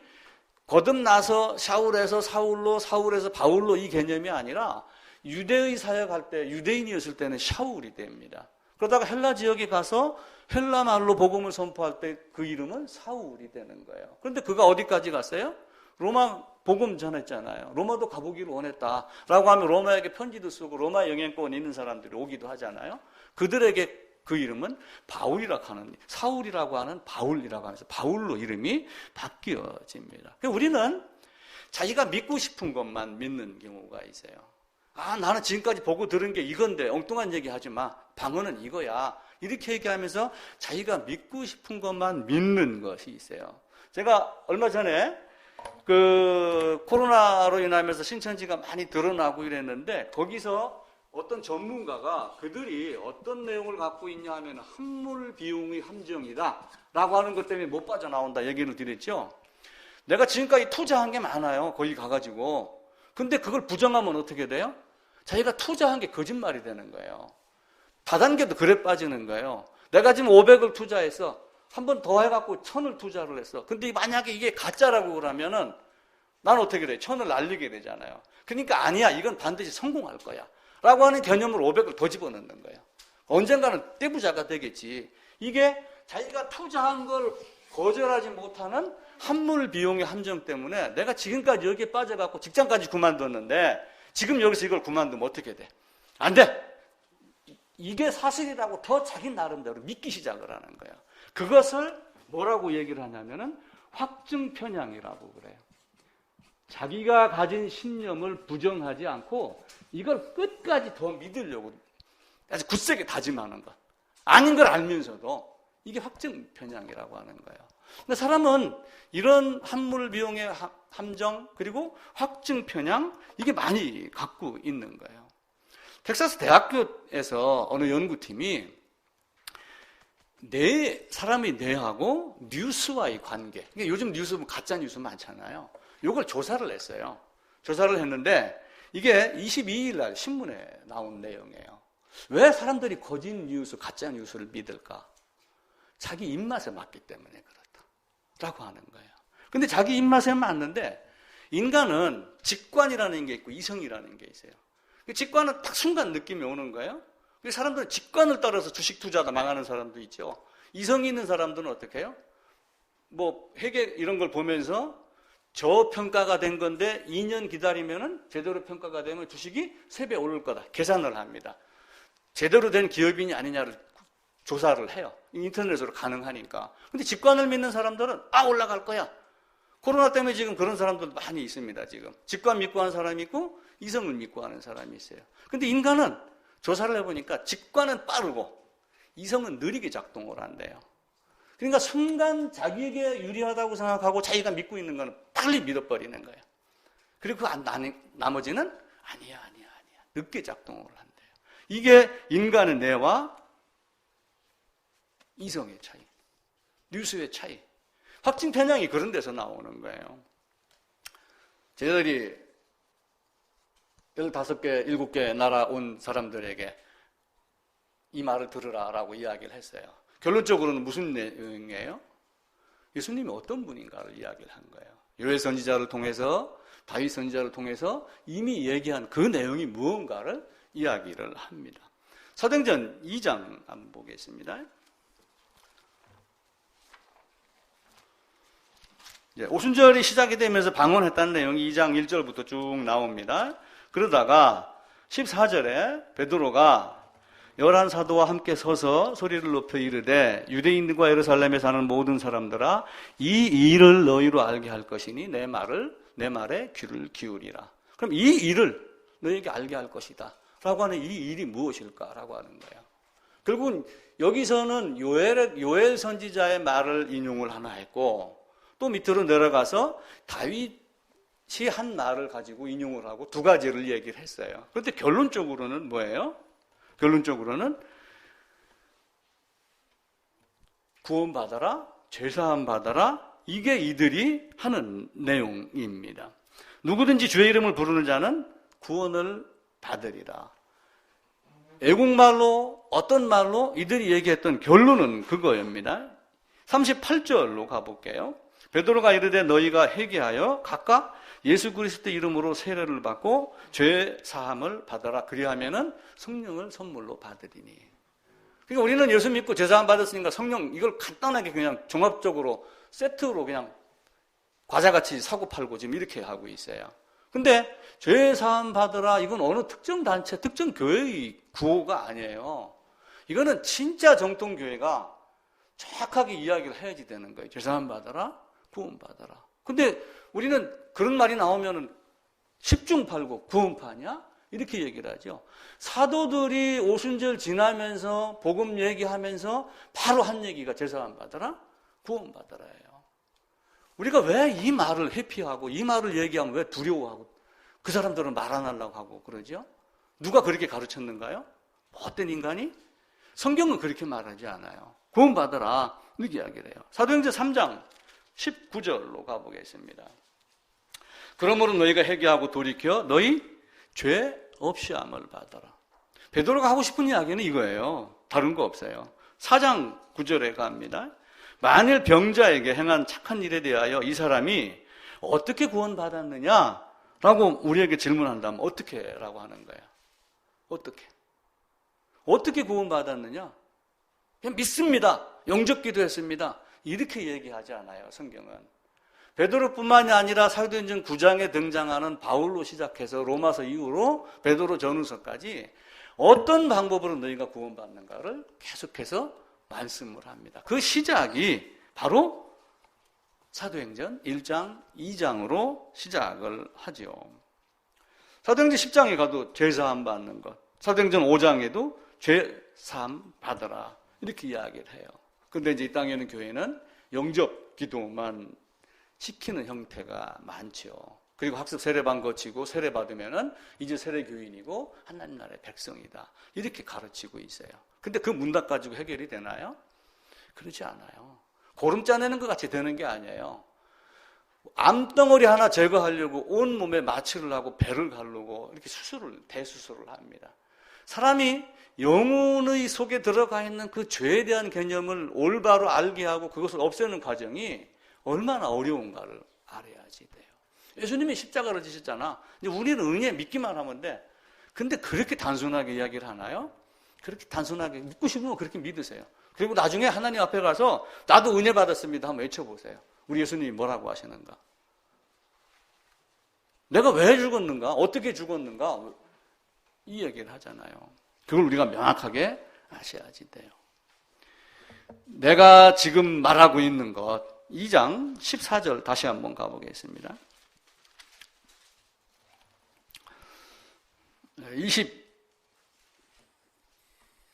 거듭나서 샤울에서 사울로 사울에서 바울로 이 개념이 아니라 유대의 사역할 때 유대인이었을 때는 샤울이 됩니다. 그러다가 헬라 지역에 가서 헬라 말로 복음을 선포할 때 그 이름은 사울이 되는 거예요. 그런데 그가 어디까지 갔어요? 로마 복음 전했잖아요. 로마도 가보기를 원했다라고 하면 로마에게 편지도 쓰고 로마 영향권 있는 사람들이 오기도 하잖아요. 그들에게 그 이름은 바울이라고 하는, 사울이라고 하는 바울이라고 하면서 바울로 이름이 바뀌어집니다. 우리는 자기가 믿고 싶은 것만 믿는 경우가 있어요. 나는 지금까지 보고 들은 게 이건데 엉뚱한 얘기 하지 마. 방언은 이거야. 이렇게 얘기하면서 자기가 믿고 싶은 것만 믿는 것이 있어요. 제가 얼마 전에 그 코로나로 인하면서 신천지가 많이 드러나고 이랬는데 거기서 어떤 전문가가 그들이 어떤 내용을 갖고 있냐 하면 함물 비용의 함정이다 라고 하는 것 때문에 못 빠져나온다 얘기를 드렸죠. 내가 지금까지 투자한 게 많아요. 거기 가가지고. 근데 그걸 부정하면 어떻게 돼요? 자기가 투자한 게 거짓말이 되는 거예요. 다단계도 그래 빠지는 거예요. 내가 지금 500을 투자해서 한 번 더 해갖고 1000을 투자를 했어. 근데 만약에 이게 가짜라고 그러면은 난 어떻게 돼? 1000을 날리게 되잖아요. 그러니까 아니야. 이건 반드시 성공할 거야. 라고 하는 개념으로 500을 더 집어넣는 거예요. 언젠가는 떼부자가 되겠지. 이게 자기가 투자한 걸 거절하지 못하는 함물 비용의 함정 때문에 내가 지금까지 여기에 빠져갖고 직장까지 그만뒀는데 지금 여기서 이걸 그만두면 어떻게 돼? 안 돼! 이게 사실이라고 더 자기 나름대로 믿기 시작을 하는 거예요. 그것을 뭐라고 얘기를 하냐면은 확증 편향이라고 그래요. 자기가 가진 신념을 부정하지 않고 이걸 끝까지 더 믿으려고 아주 굳세게 다짐하는 것. 아닌 걸 알면서도 이게 확증 편향이라고 하는 거예요. 근데 사람은 이런 함물 비용의 함정 그리고 확증 편향 이게 많이 갖고 있는 거예요. 텍사스 대학교에서 어느 연구팀이 사람의 뇌하고 뉴스와의 관계. 그러니까 요즘 뉴스 가짜 뉴스 많잖아요. 이걸 조사를 했어요. 조사를 했는데 이게 22일 날 신문에 나온 내용이에요. 왜 사람들이 거짓 뉴스, 가짜 뉴스를 믿을까? 자기 입맛에 맞기 때문에 그렇다라고 하는 거예요. 근데 자기 입맛에 맞는데 인간은 직관이라는 게 있고 이성이라는 게 있어요. 직관은 딱 순간 느낌이 오는 거예요. 사람들은 직관을 따라서 주식 투자가 망하는 사람도 있죠. 이성이 있는 사람들은 어떻게 해요? 뭐 회계 이런 걸 보면서 저평가가 된 건데 2년 기다리면은 제대로 평가가 되면 주식이 3배 오를 거다. 계산을 합니다. 제대로 된 기업인이 아니냐를 조사를 해요. 인터넷으로 가능하니까. 근데 직관을 믿는 사람들은 올라갈 거야. 코로나 때문에 지금 그런 사람들도 많이 있습니다. 지금 직관 믿고 하는 사람이 있고 이성을 믿고 하는 사람이 있어요. 근데 인간은 조사를 해보니까 직관은 빠르고 이성은 느리게 작동을 한대요. 그러니까 순간 자기에게 유리하다고 생각하고 자기가 믿고 있는 거는 빨리 믿어버리는 거예요. 그리고 나머지는 아니야. 늦게 작동을 한대요. 이게 인간의 뇌와 이성의 차이, 뉴스의 차이. 확증 편향이 그런 데서 나오는 거예요. 저희들이 15개, 7개 나라 온 사람들에게 이 말을 들으라라고 이야기를 했어요. 결론적으로는 무슨 내용이에요? 예수님이 어떤 분인가를 이야기를 한 거예요. 요엘 선지자를 통해서, 다윗 선지자를 통해서 이미 얘기한 그 내용이 무언가를 이야기를 합니다. 사도행전 2장 한번 보겠습니다. 오순절이 시작이 되면서 방언했다는 내용이 2장 1절부터 쭉 나옵니다. 그러다가 14절에 베드로가 11사도와 함께 서서 소리를 높여 이르되 유대인들과 예루살렘에 사는 모든 사람들아 이 일을 너희로 알게 할 것이니 내 말에 귀를 기울이라. 그럼 이 일을 너희에게 알게 할 것이다 라고 하는 이 일이 무엇일까라고 하는 거예요. 결국은 여기서는 요엘 선지자의 말을 인용을 하나 했고 또 밑으로 내려가서 다윗이 한 말을 가지고 인용을 하고 두 가지를 얘기를 했어요. 그런데 결론적으로는 뭐예요? 결론적으로는 구원받아라, 죄사함 받아라, 이게 이들이 하는 내용입니다. 누구든지 주의 이름을 부르는 자는 구원을 받으리라. 애국말로 어떤 말로 이들이 얘기했던 결론은 그거입니다. 38절로 가볼게요. 베드로가 이르되 너희가 회개하여 각각 예수 그리스도 이름으로 세례를 받고 죄 사함을 받아라. 그리하면은 성령을 선물로 받으리니. 그러니까 우리는 예수 믿고 죄 사함 받았으니까 성령 이걸 간단하게 그냥 종합적으로 세트로 그냥 과자같이 사고 팔고 지금 이렇게 하고 있어요. 근데 죄 사함 받으라 이건 어느 특정 단체, 특정 교회의 구호가 아니에요. 이거는 진짜 정통 교회가 정확하게 이야기를 해야지 되는 거예요. 죄 사함 받아라, 구원 받아라. 근데 우리는 그런 말이 나오면은 10중 팔고 구원 파냐? 이렇게 얘기를 하죠. 사도들이 오순절 지나면서 복음 얘기하면서 바로 한 얘기가 제사함 받아라, 구원 받아라예요. 우리가 왜 이 말을 회피하고 이 말을 얘기하면 왜 두려워하고 그 사람들은 말 안 하려고 하고 그러죠? 누가 그렇게 가르쳤는가요? 어떤 인간이? 성경은 그렇게 말하지 않아요. 구원 받아라 이렇게 이야기를 해요. 사도행전 3장 19절로 가보겠습니다. 그러므로 너희가 회개하고 돌이켜 너희 죄 없이 함을 받아라. 베드로가 하고 싶은 이야기는 이거예요. 다른 거 없어요. 4장 9절에 갑니다. 만일 병자에게 행한 착한 일에 대하여 이 사람이 어떻게 구원받았느냐라고 우리에게 질문한다면 어떻게 라고 하는 거예요. 어떻게 구원받았느냐? 그냥 믿습니다. 영접 기도했습니다. 이렇게 얘기하지 않아요, 성경은. 베드로뿐만이 아니라 사도행전 9장에 등장하는 바울로 시작해서 로마서 이후로 베드로 전후서까지 어떤 방법으로 너희가 구원받는가를 계속해서 말씀을 합니다. 그 시작이 바로 사도행전 1장, 2장으로 시작을 하죠. 사도행전 10장에 가도 죄사함 받는 것, 사도행전 5장에도 죄사함 받아라 이렇게 이야기를 해요. 그런데 이제 이 땅에 있는 교회는 영접 기도만 시키는 형태가 많죠. 그리고 학습 세례반 거치고 세례 받으면은 이제 세례 교인이고 하나님 나라의 백성이다 이렇게 가르치고 있어요. 근데 그 문답 가지고 해결이 되나요? 그러지 않아요. 고름 짜내는 것 같이 되는 게 아니에요. 암덩어리 하나 제거하려고 온몸에 마취를 하고 배를 가르고 이렇게 대수술을 합니다. 사람이 영혼의 속에 들어가 있는 그 죄에 대한 개념을 올바로 알게 하고 그것을 없애는 과정이 얼마나 어려운가를 알아야지 돼요. 예수님이 십자가를 지셨잖아. 이제 우리는 은혜 믿기만 하면 돼. 근데 그렇게 단순하게 이야기를 하나요? 그렇게 단순하게 믿고 싶으면 그렇게 믿으세요. 그리고 나중에 하나님 앞에 가서 나도 은혜 받았습니다 한번 외쳐보세요. 우리 예수님이 뭐라고 하시는가? 내가 왜 죽었는가? 어떻게 죽었는가? 이 얘기를 하잖아요. 그걸 우리가 명확하게 아셔야지 돼요. 내가 지금 말하고 있는 것 2장 14절 다시 한번 가보겠습니다.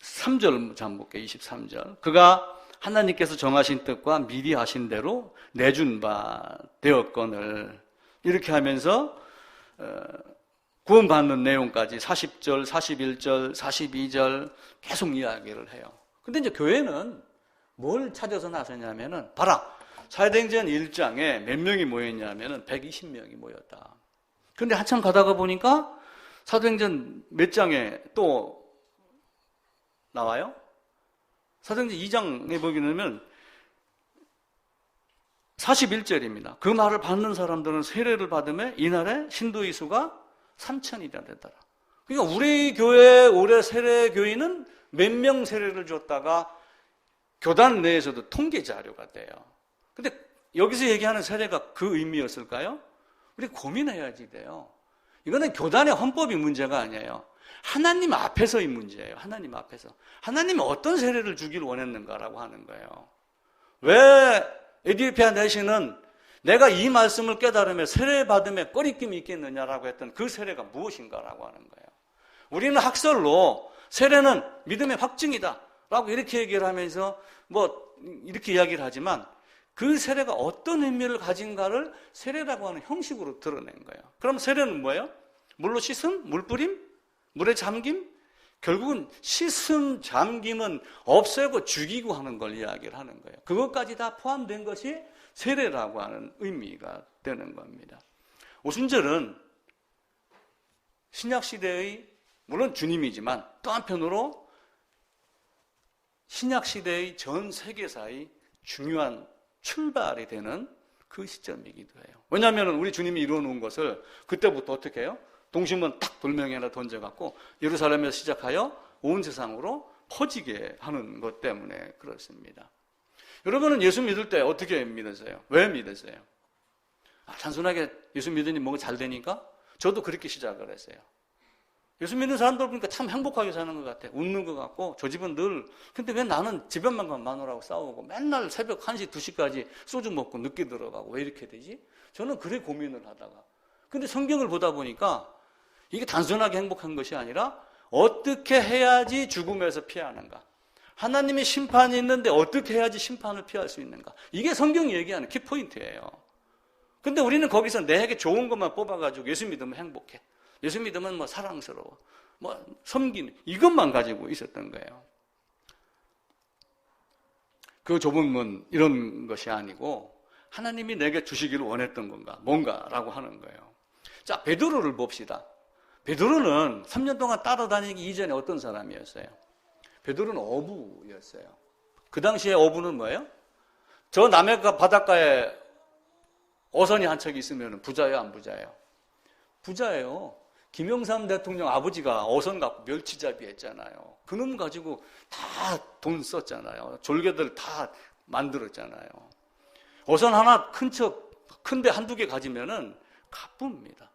23절 한번 볼게요. 23절. 그가 하나님께서 정하신 뜻과 미리 하신 대로 내준 바 되었거늘 이렇게 하면서 구원받는 내용까지 40절, 41절, 42절 계속 이야기를 해요. 근데 이제 교회는 뭘 찾아서 나서냐면은 봐라. 사도행전 1장에 몇 명이 모였냐면은 120명이 모였다. 근데 한참 가다가 보니까 사도행전 몇 장에 또 나와요? 사도행전 2장에 보게 되면 41절입니다. 그 말을 받는 사람들은 세례를 받으며 이날에 신도의 수가 3,000이나 되더라. 그러니까 우리 교회 올해 세례 교인은 몇 명 세례를 줬다가 교단 내에서도 통계 자료가 돼요. 근데 여기서 얘기하는 세례가 그 의미였을까요? 우리 고민해야지 돼요. 이거는 교단의 헌법이 문제가 아니에요. 하나님 앞에서의 문제예요. 하나님 앞에서. 하나님이 어떤 세례를 주기를 원했는가라고 하는 거예요. 왜 에디오피아 내시는 내가 이 말씀을 깨달으며 세례 받음에 꺼리낌이 있겠느냐라고 했던 그 세례가 무엇인가라고 하는 거예요. 우리는 학설로 세례는 믿음의 확증이다 라고 이렇게 얘기를 하면서 이렇게 이야기를 하지만 그 세례가 어떤 의미를 가진가를 세례라고 하는 형식으로 드러낸 거예요. 그럼 세례는 뭐예요? 물로 씻음? 물 뿌림? 물에 잠김? 결국은 씻음, 잠김은 없애고 죽이고 하는 걸 이야기를 하는 거예요. 그것까지 다 포함된 것이 세례라고 하는 의미가 되는 겁니다. 오순절은 신약시대의 물론 주님이지만 또 한편으로 신약시대의 전 세계사의 중요한 출발이 되는 그 시점이기도 해요. 왜냐하면 우리 주님이 이루어놓은 것을 그때부터 어떻게 해요? 동심은 딱 돌멩이 하나 던져갖고 예루살렘에서 시작하여 온 세상으로 퍼지게 하는 것 때문에 그렇습니다. 여러분은 예수 믿을 때 어떻게 믿으세요? 왜 믿으세요? 단순하게 예수 믿으니 뭔가 잘 되니까? 저도 그렇게 시작을 했어요. 예수 믿는 사람들 보니까 참 행복하게 사는 것 같아. 웃는 것 같고 저 집은 늘 근데 왜 나는 집에만 가면 마누라하고 싸우고 맨날 새벽 1시, 2시까지 소주 먹고 늦게 들어가고 왜 이렇게 되지? 저는 그래 고민을 하다가 근데 성경을 보다 보니까 이게 단순하게 행복한 것이 아니라 어떻게 해야지 죽음에서 피하는가. 하나님의 심판이 있는데 어떻게 해야지 심판을 피할 수 있는가. 이게 성경이 얘기하는 키포인트예요. 근데 우리는 거기서 내게 좋은 것만 뽑아가지고 예수 믿으면 행복해. 예수 믿으면 뭐 사랑스러워. 뭐 섬기는 이것만 가지고 있었던 거예요. 그 좁은 문 이런 것이 아니고 하나님이 내게 주시기를 원했던 건가 뭔가라고 하는 거예요. 자, 베드로를 봅시다. 베드로는 3년 동안 따라다니기 이전에 어떤 사람이었어요? 베드로는 어부였어요. 그 당시에 어부는 뭐예요? 저 남해 바닷가에 어선이 한 척이 있으면 부자예요, 안 부자예요? 부자예요. 김영삼 대통령 아버지가 어선 갖고 멸치잡이 했잖아요. 그놈 가지고 다 돈 썼잖아요. 졸개들 다 만들었잖아요. 어선 하나 큰데 한두 개 가지면은 가쁩니다.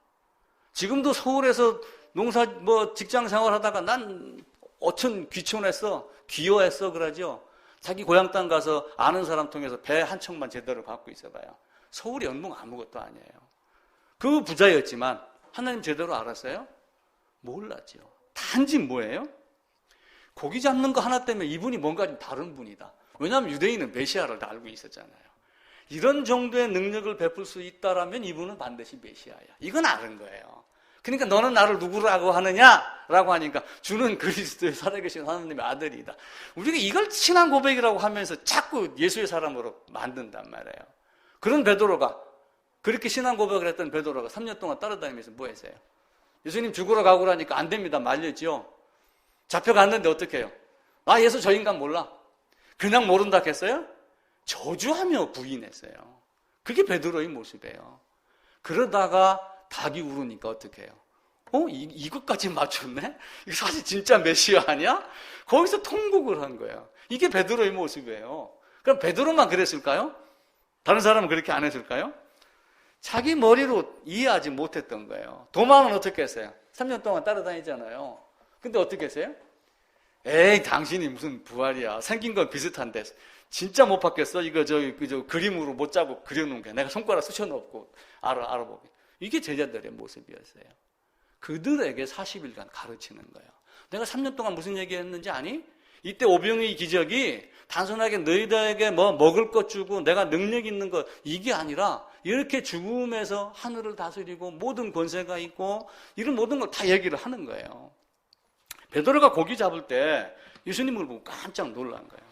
지금도 서울에서 직장 생활 하다가 난 어천 귀촌했어, 귀여했어 그러죠. 자기 고향 땅 가서 아는 사람 통해서 배 한 척만 제대로 갖고 있어봐요. 서울의 연봉 아무것도 아니에요. 그 부자였지만 하나님 제대로 알았어요? 몰랐죠. 단지 뭐예요? 고기 잡는 거 하나 때문에 이분이 뭔가 좀 다른 분이다. 왜냐하면 유대인은 메시아를 다 알고 있었잖아요. 이런 정도의 능력을 베풀 수 있다라면 이분은 반드시 메시아야. 이건 아는 거예요. 그러니까 너는 나를 누구라고 하느냐라고 하니까 주는 그리스도의 살아계신 하나님의 아들이다. 우리가 이걸 신앙 고백이라고 하면서 자꾸 예수의 사람으로 만든단 말이에요. 그런 베드로가 그렇게 신앙 고백을 했던 베드로가 3년 동안 따라다니면서 뭐 했어요? 예수님 죽으러 가고라니까 안 됩니다. 말렸죠. 잡혀갔는데 어떻게 해요? 아, 예수 저 인간 몰라. 그냥 모른다 했어요? 저주하며 부인했어요. 그게 베드로의 모습이에요. 그러다가 닭이 울으니까 어떻게 해요? 이것까지 맞췄네? 이거 사실 진짜 메시아 아니야? 거기서 통곡을 한 거예요. 이게 베드로의 모습이에요. 그럼 베드로만 그랬을까요? 다른 사람은 그렇게 안 했을까요? 자기 머리로 이해하지 못했던 거예요. 도망은 어떻게 했어요? 3년 동안 따라다니잖아요. 근데 어떻게 했어요? 에이, 당신이 무슨 부활이야. 생긴 건 비슷한데 진짜 못 받겠어? 이거 저 그림으로 못 잡고 그려놓은 게 내가 손가락 쑤셔넣고 알아보게. 이게 제자들의 모습이었어요. 그들에게 40일간 가르치는 거예요. 내가 3년 동안 무슨 얘기했는지 아니? 이때 오병이의 기적이 단순하게 너희들에게 뭐 먹을 것 주고 내가 능력 있는 것 이게 아니라 이렇게 죽음에서 하늘을 다스리고 모든 권세가 있고 이런 모든 걸 다 얘기를 하는 거예요. 베드로가 고기 잡을 때 예수님을 보고 깜짝 놀란 거예요.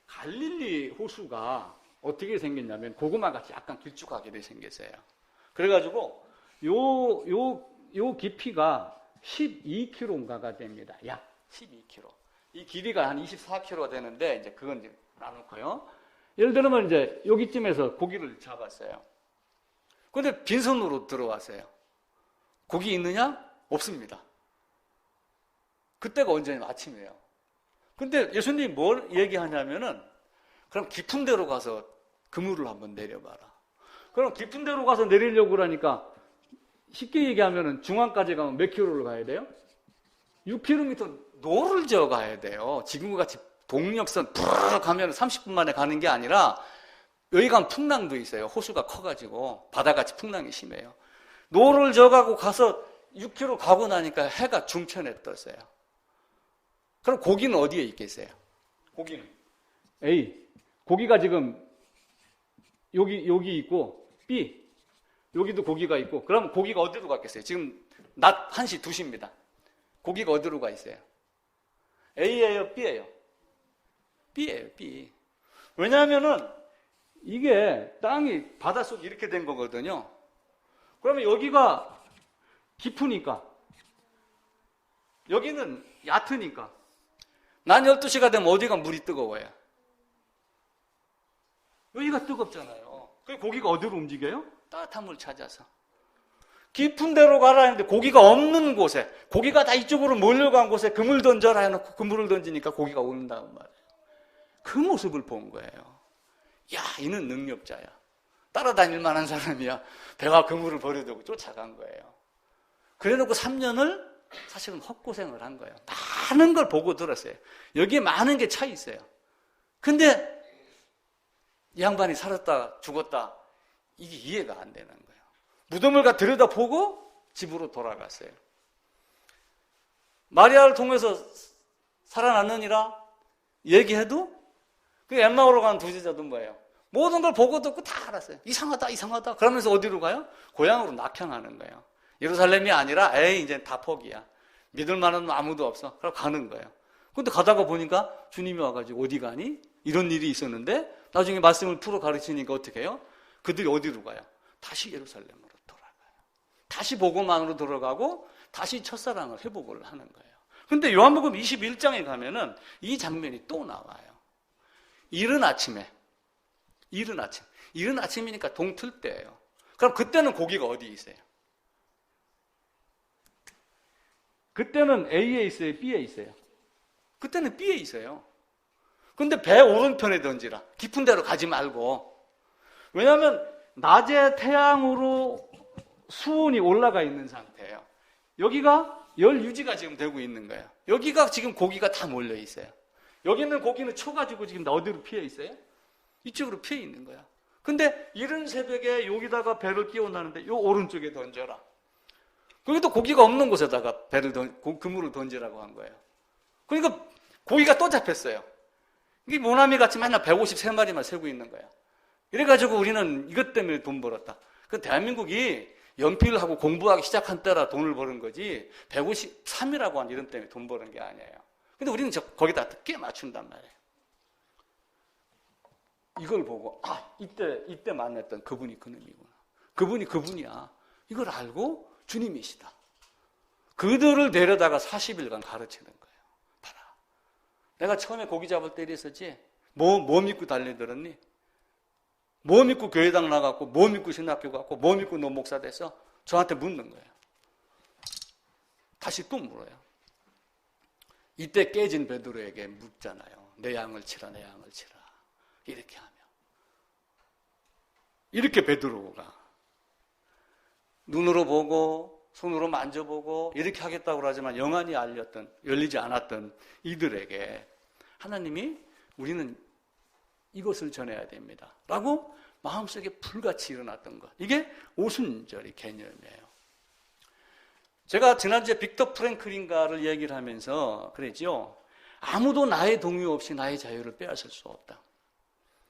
갈릴리 호수가 어떻게 생겼냐면 고구마같이 약간 길쭉하게 생겼어요. 그래가지고 요 깊이가 12km인가가 됩니다. 약 12km. 이 길이가 한 24km가 되는데 이제 그건 이제 나놓고요. 예를 들면 이제 여기쯤에서 고기를 잡았어요. 근데 빈손으로 들어왔어요. 고기 있느냐? 없습니다. 그때가 언제냐? 아침이에요. 근데 예수님이 뭘 얘기하냐면은 그럼 깊은 데로 가서 그물을 한번 내려봐라. 그럼 깊은 데로 가서 내리려고 그러니까 쉽게 얘기하면은 중앙까지 가면 몇 킬로를 가야 돼요? 6km 노를 저어 가야 돼요. 지금과 같이 동력선 푸르 가면 30분 만에 가는 게 아니라 여기 가면 풍랑도 있어요. 호수가 커가지고 바다같이 풍랑이 심해요. 노를 저어가고 가서 6km 가고 나니까 해가 중천에 떴어요. 그럼 고기는 어디에 있겠어요? 고기는 고기가 지금 여기 있고 B 여기도 고기가 있고 그럼 고기가 어디로 갔겠어요? 지금 낮 1시 2시입니다. 고기가 어디로 가 있어요? A예요? B예요? B예요. B. 왜냐하면은 이게 땅이 바닷속이 이렇게 된 거거든요. 그러면 여기가 깊으니까 여기는 얕으니까 난 12시가 되면 어디가 물이 뜨거워요? 여기가 뜨겁잖아요. 그럼 고기가 어디로 움직여요? 따뜻한 물 찾아서. 깊은 데로 가라 했는데 고기가 없는 곳에 고기가 다 이쪽으로 몰려간 곳에 그물 던져라 해놓고 그물을 던지니까 고기가 온다는 말이에요. 그 모습을 본 거예요. 야, 이는 능력자야. 따라다닐 만한 사람이야. 배가 그물을 버려두고 쫓아간 거예요. 그래놓고 3년을 사실은 헛고생을 한 거예요. 많은 걸 보고 들었어요. 여기에 많은 게 차 있어요. 근데 이 양반이 살았다 죽었다 이게 이해가 안 되는 거예요. 무덤을 들여다보고 집으로 돌아갔어요. 마리아를 통해서 살아났느니라 얘기해도 그 엠마오로 간 두 제자도 뭐예요? 모든 걸 보고 듣고 다 알았어요. 이상하다, 이상하다. 그러면서 어디로 가요? 고향으로 낙향하는 거예요. 예루살렘이 아니라 에이 이제 다 포기야. 믿을 만한 아무도 없어. 그럼 가는 거예요. 근데 가다가 보니까 주님이 와가지고 어디 가니? 이런 일이 있었는데 나중에 말씀을 풀어 가르치니까 어떻게 해요? 그들이 어디로 가요? 다시 예루살렘으로 돌아가요. 다시 복음안으로 들어가고 다시 첫사랑을 회복을 하는 거예요. 근데 요한복음 21장에 가면은 이 장면이 또 나와요. 이른 아침이니까 동틀 때예요. 그럼 그때는 고기가 어디 있어요? 그때는 A에 있어요? B에 있어요? 그때는 B에 있어요. 근데 배 오른편에 던지라. 깊은 데로 가지 말고. 왜냐하면 낮에 태양으로 수온이 올라가 있는 상태예요. 여기가 열 유지가 지금 되고 있는 거예요. 여기가 지금 고기가 다 몰려 있어요. 여기 있는 고기는 쳐가지고 지금 어디로 피해 있어요? 이쪽으로 피해 있는 거야. 근데 이른 새벽에 여기다가 배를 끼워놨는데 요 오른쪽에 던져라. 거기도 고기가 없는 곳에다가 그물을 던지라고 한 거예요. 그러니까 고기가 또 잡혔어요. 이게 모나미 같이 맨날 153마리만 세고 있는 거야. 이래가지고 우리는 이것 때문에 돈 벌었다. 그 대한민국이 연필을 하고 공부하기 시작한 때라 돈을 버는 거지 153이라고 한 이름 때문에 돈 버는 게 아니에요. 근데 우리는 거기다 꽤 맞춘단 말이에요. 이걸 보고 이때 만났던 그분이 그놈이구나. 그분이 그분이야. 이걸 알고 주님이시다. 그들을 데려다가 40일간 가르치는 거예요. 봐라. 내가 처음에 고기 잡을 때 이랬었지. 뭐 믿고 달려들었니? 뭐 믿고 교회당 나갔고, 뭐 믿고 신학교 갔고, 뭐 믿고 너 목사 됐어? 저한테 묻는 거예요. 다시 또 물어요. 이때 깨진 베드로에게 묻잖아요. 내 양을 치라, 내 양을 치라. 이렇게 하며. 이렇게 베드로가 눈으로 보고, 손으로 만져보고, 이렇게 하겠다고 하지만 영안이 열리지 않았던 이들에게 하나님이 우리는 이것을 전해야 됩니다. 라고 마음속에 불같이 일어났던 것. 이게 오순절의 개념이에요. 제가 지난주에 빅터 프랭클린가를 얘기를 하면서 그랬죠. 아무도 나의 동의 없이 나의 자유를 빼앗을 수 없다.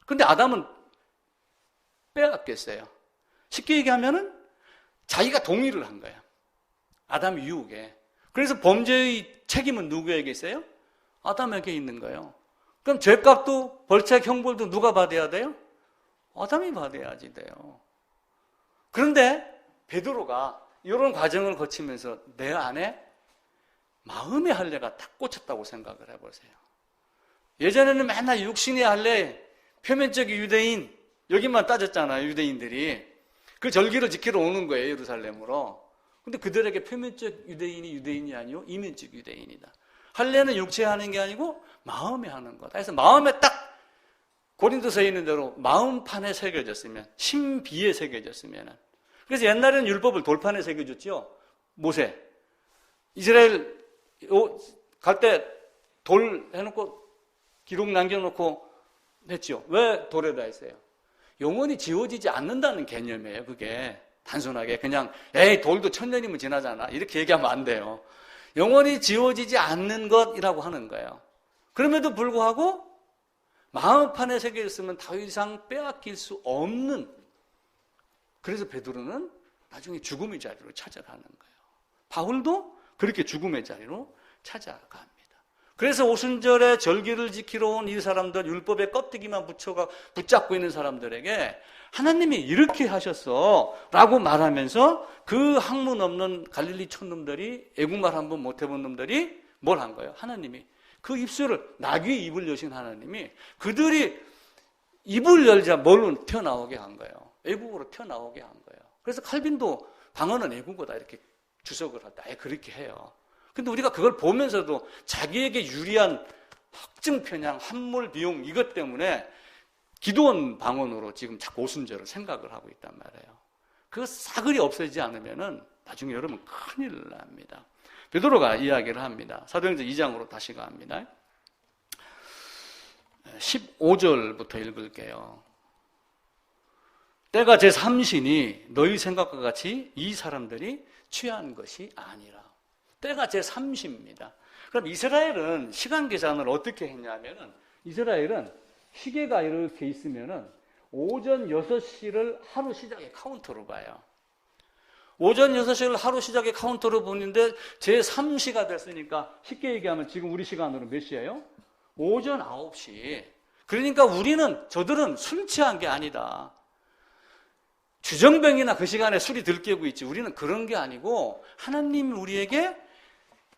근데 아담은 빼앗겼어요. 쉽게 얘기하면은 자기가 동의를 한 거예요. 아담 유혹에. 그래서 범죄의 책임은 누구에게 있어요? 아담에게 있는 거예요. 그럼 죄값도 벌책 형벌도 누가 받아야 돼요? 아담이 받아야지 돼요. 그런데 베드로가 이런 과정을 거치면서 내 안에 마음의 할례가 딱 꽂혔다고 생각을 해보세요. 예전에는 맨날 육신의 할례, 표면적인 유대인, 여기만 따졌잖아요, 유대인들이. 그 절기를 지키러 오는 거예요, 예루살렘으로. 근데 그들에게 표면적 유대인이 아니고 이면적 유대인이다. 할례는 육체에 하는 게 아니고 마음에 하는 거다. 그래서 마음에 딱 고린도서에 있는 대로 마음판에 새겨졌으면, 신비에 새겨졌으면. 그래서 옛날에는 율법을 돌판에 새겨줬죠. 모세. 이스라엘 갈 때 돌 해놓고 기록 남겨놓고 했죠. 왜 돌에다 했어요? 영원히 지워지지 않는다는 개념이에요. 그게 단순하게 그냥 에이 돌도 1000년이면 지나잖아 이렇게 얘기하면 안 돼요. 영원히 지워지지 않는 것이라고 하는 거예요. 그럼에도 불구하고 마음판에 새겨졌으면 더 이상 빼앗길 수 없는, 그래서 베드로는 나중에 죽음의 자리로 찾아가는 거예요. 바울도 그렇게 죽음의 자리로 찾아갑니다. 그래서 오순절에 절기를 지키러 온 이 사람들, 율법의 껍데기만 붙잡고 있는 사람들에게 하나님이 이렇게 하셨어 라고 말하면서 그 학문 없는 갈릴리 촌놈들이, 애국말 한 번 못 해본 놈들이 뭘 한 거예요? 하나님이 그 입술을, 나귀의 입을 여신 하나님이 그들이 입을 열자 뭘로 튀어나오게 한 거예요? 애국어로 튀어나오게 한 거예요. 그래서 칼빈도 방언은 애국어다 이렇게 주석을 한다. 그렇게 해요. 근데 우리가 그걸 보면서도 자기에게 유리한 확증 편향, 함몰 비용 이것 때문에 기도원 방언으로 지금 자꾸 오순절을 생각을 하고 있단 말이에요. 그 싸그리 없어지지 않으면은 나중에 여러분 큰일 납니다. 베드로가 이야기를 합니다. 사도행전 2장으로 다시 갑니다. 15절부터 읽을게요. 때가 제3신이 너희 생각과 같이 이 사람들이 취한 것이 아니라. 때가 제3시입니다. 그럼 이스라엘은 시간 계산을 어떻게 했냐면은, 이스라엘은 시계가 이렇게 있으면은 오전 6시를 하루 시작의 카운터로 봐요. 오전 6시를 하루 시작의 카운터로 보는데 제3시가 됐으니까 쉽게 얘기하면 지금 우리 시간으로 몇 시예요? 오전 9시. 그러니까 저들은 술 취한 게 아니다. 주정뱅이나 그 시간에 술이 들깨고 있지. 우리는 그런 게 아니고 하나님이 우리에게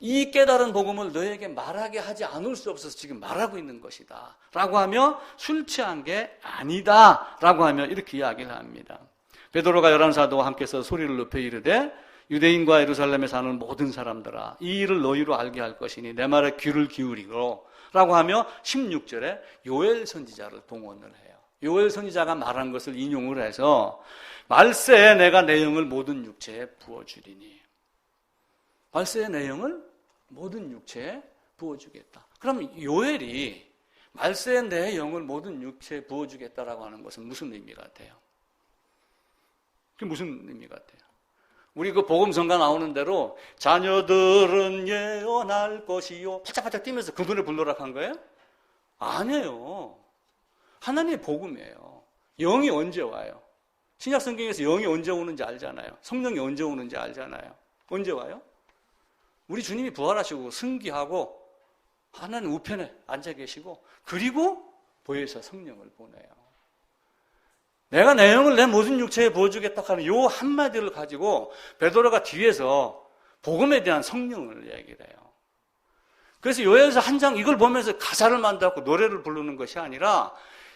이 깨달은 복음을 너에게 말하게 하지 않을 수 없어서 지금 말하고 있는 것이다 라고 하며 술 취한 게 아니다 라고 하며 이렇게 이야기를 합니다. 베드로가 열한 사도와 함께서 소리를 높여 이르되 유대인과 예루살렘에 사는 모든 사람들아 이 일을 너희로 알게 할 것이니 내 말에 귀를 기울이고 라고 하며 16절에 요엘 선지자를 동원을 해요. 요엘 선지자가 말한 것을 인용을 해서 말세에 내가 내 영을 모든 육체에 부어주리니, 말세의 내용을 모든 육체에 부어주겠다. 그럼 요엘이 말세의 내 영을 모든 육체에 부어주겠다라고 하는 것은 무슨 의미 같아요? 그게 무슨 의미 같아요? 우리 그 복음성가 나오는 대로 자녀들은 예언할 것이요 팔짝팔짝 뛰면서 그 노래 부르라고 한 거예요? 아니에요. 하나님의 복음이에요. 영이 언제 와요? 신약 성경에서 영이 언제 오는지 알잖아요. 성령이 언제 오는지 알잖아요. 언제 와요? 우리 주님이 부활하시고 승기하고 하나님 우편에 앉아 계시고 그리고 보혜사 성령을 보내요. 내가 내 영을 내 모든 육체에 부어주겠다 하는 요 한마디를 가지고 베드로가 뒤에서 복음에 대한 성령을 얘기를 해요. 그래서 요엘서 한 장 이걸 보면서 가사를 만들고 노래를 부르는 것이 아니라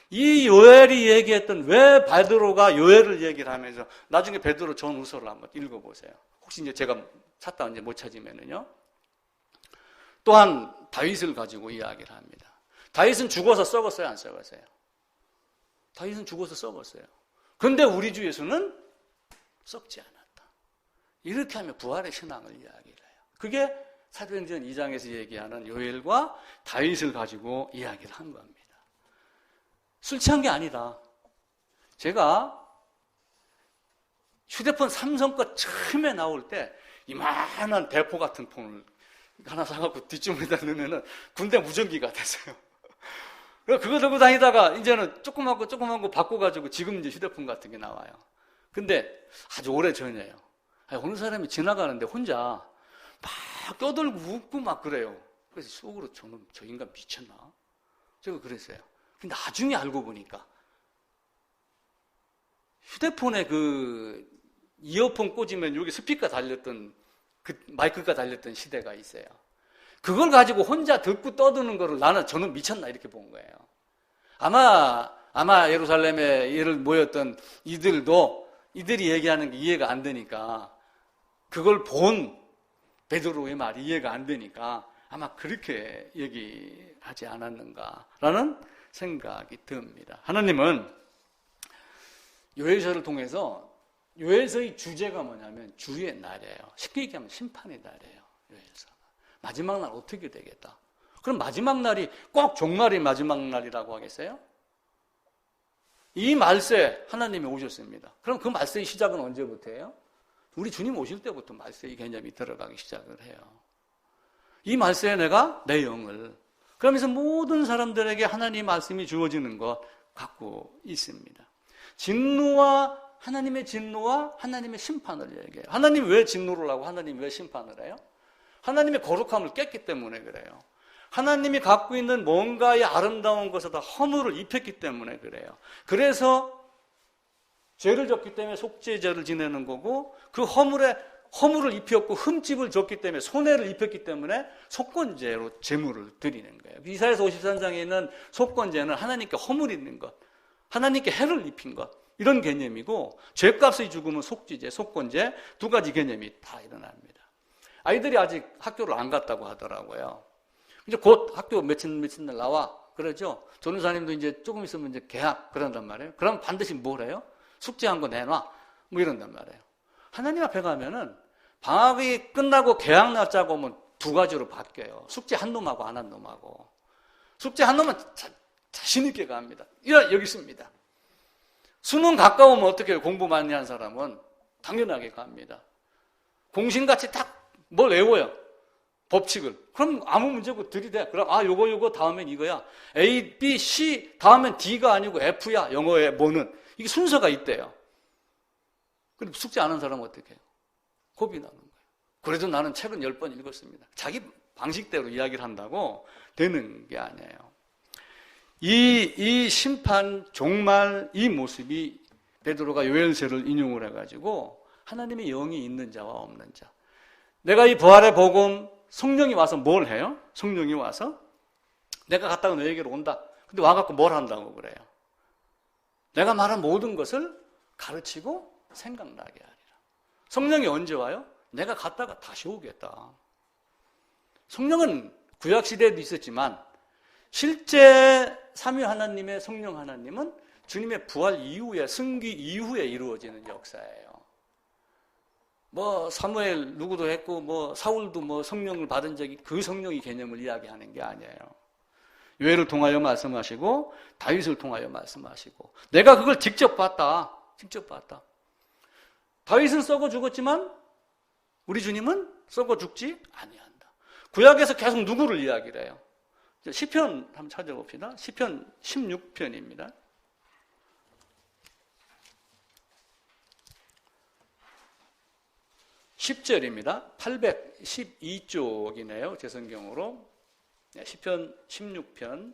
이 요엘이 얘기했던 왜 베드로가 요엘을 얘기를 하면서 나중에 베드로 전후서를 한번 읽어보세요. 혹시 이제 제가 찾다 이제 못 찾으면은요. 또한 다윗을 가지고 이야기를 합니다. 다윗은 죽어서 썩었어요, 안 썩었어요? 다윗은 죽어서 썩었어요. 그런데 우리 주 예수는 썩지 않았다. 이렇게 하면 부활의 신앙을 이야기를 해요. 그게 사도행전 2장에서 얘기하는 요엘과 다윗을 가지고 이야기를 한 겁니다. 술 취한 게 아니다. 제가 휴대폰 삼성 거 처음에 나올 때 이만한 대포 같은 폰을 하나 사갖고 뒷주머니에다 넣으면은 군대 무전기가 됐어요. 그거 들고 다니다가 이제는 조그만 거 바꿔가지고 지금 이제 휴대폰 같은 게 나와요. 근데 아주 오래 전이에요. 어느 사람이 지나가는데 혼자 막 껴들고 웃고 막 그래요. 그래서 속으로 저는 저 인간 미쳤나? 제가 그랬어요. 근데 나중에 알고 보니까 휴대폰에 그 이어폰 꽂으면 여기 스피커 달렸던 그 마이크가 달렸던 시대가 있어요. 그걸 가지고 혼자 듣고 떠드는 거를 저는 미쳤나 이렇게 본 거예요. 아마 예루살렘에 이를 모였던 이들이 얘기하는 게 이해가 안 되니까 그걸 본 베드로의 말이 이해가 안 되니까 아마 그렇게 얘기하지 않았는가라는 생각이 듭니다. 하나님은 요엘서를 통해서 요엘서의 주제가 뭐냐면 주의 날이에요. 쉽게 얘기하면 심판의 날이에요. 요엘서가. 마지막 날 어떻게 되겠다. 그럼 마지막 날이 꼭 종말이 마지막 날이라고 하겠어요? 이 말세 하나님이 오셨습니다. 그럼 그 말세의 시작은 언제부터예요? 우리 주님 오실 때부터 말세의 개념이 들어가기 시작을 해요. 이 말세에 내가 내 영을 그러면서 모든 사람들에게 하나님의 말씀이 주어지는 것 갖고 있습니다. 하나님의 진노와 하나님의 심판을 얘기해요. 하나님 왜 진노를 하고 하나님 왜 심판을 해요? 하나님의 거룩함을 깼기 때문에 그래요. 하나님이 갖고 있는 뭔가의 아름다운 것에다 허물을 입혔기 때문에 그래요. 그래서 죄를 졌기 때문에 속죄제를 지내는 거고 그 허물을 입혔고 흠집을 줬기 때문에 손해를 입혔기 때문에 속건제로 제물을 드리는 거예요. 이사야서 53장에 있는 속건제는 하나님께 허물 있는 것, 하나님께 해를 입힌 것 이런 개념이고 죄값의 죽음은 속죄제, 속건제 두 가지 개념이 다 일어납니다. 아이들이 아직 학교를 안 갔다고 하더라고요. 이제 곧 학교 며칠 날 나와 그러죠. 전우사님도 이제 조금 있으면 이제 개학 그런단 말이에요. 그럼 반드시 뭘 해요? 숙제한 거 내놔 뭐 이런단 말이에요. 하나님 앞에 가면은 방학이 끝나고 개학 날짜고 하면 두 가지로 바뀌어요. 숙제 한 놈하고 안 한 놈하고. 숙제 한 놈은 자신 있게 갑니다. 여기 있습니다. 수능 가까우면 어떻게 해요? 공부 많이 한 사람은 당연하게 갑니다. 공신같이 딱 뭘 외워요. 법칙을. 그럼 아무 문제고 들이대. 그럼 요거 다음엔 이거야. A, B, C 다음엔 D가 아니고 F야. 영어의 뭐는. 이게 순서가 있대요. 그럼 숙제 안 한 사람은 어떻게 해요? 겁이 나는 거예요. 그래도 나는 책은 10번 읽었습니다. 자기 방식대로 이야기를 한다고 되는 게 아니에요. 이 심판, 종말, 이 모습이 베드로가 요엘서를 인용을 해가지고 하나님의 영이 있는 자와 없는 자. 내가 이 부활의 복음, 성령이 와서 뭘 해요? 성령이 와서 내가 갔다가 너에게로 온다. 근데 와갖고 뭘 한다고 그래요? 내가 말한 모든 것을 가르치고 생각나게 하리라. 성령이 언제 와요? 내가 갔다가 다시 오겠다. 성령은 구약시대에도 있었지만 실제 삼위 하나님의 성령 하나님은 주님의 부활 이후에, 승귀 이후에 이루어지는 역사예요. 뭐 사무엘 누구도 했고 뭐 사울도 뭐 성령을 받은 적이 그 성령의 개념을 이야기하는 게 아니에요. 요엘을 통하여 말씀하시고 다윗을 통하여 말씀하시고 내가 그걸 직접 봤다. 다윗은 썩어 죽었지만 우리 주님은 썩어 죽지 아니한다. 구약에서 계속 누구를 이야기를 해요? 시편 한번 찾아봅시다. 시편 16편입니다. 10절입니다. 812쪽이네요. 제 성경으로. 시편 16편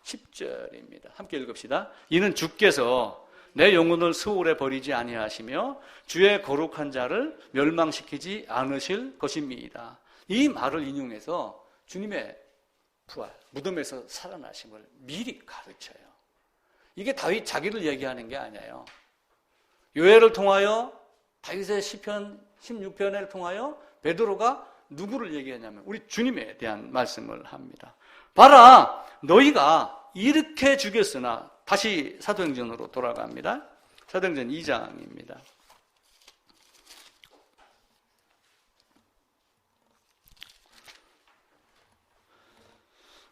10절입니다. 함께 읽읍시다. 이는 주께서 내 영혼을 스올에 버리지 아니하시며 주의 거룩한 자를 멸망시키지 않으실 것입니다. 이 말을 인용해서 주님의 부활, 무덤에서 살아나심을 미리 가르쳐요. 이게 다윗 자기를 얘기하는 게 아니에요. 요엘을 통하여 다윗의 시편 16편을 통하여 베드로가 누구를 얘기하냐면 우리 주님에 대한 말씀을 합니다. 봐라, 너희가 이렇게 죽였으나 다시 사도행전으로 돌아갑니다. 사도행전 2장입니다.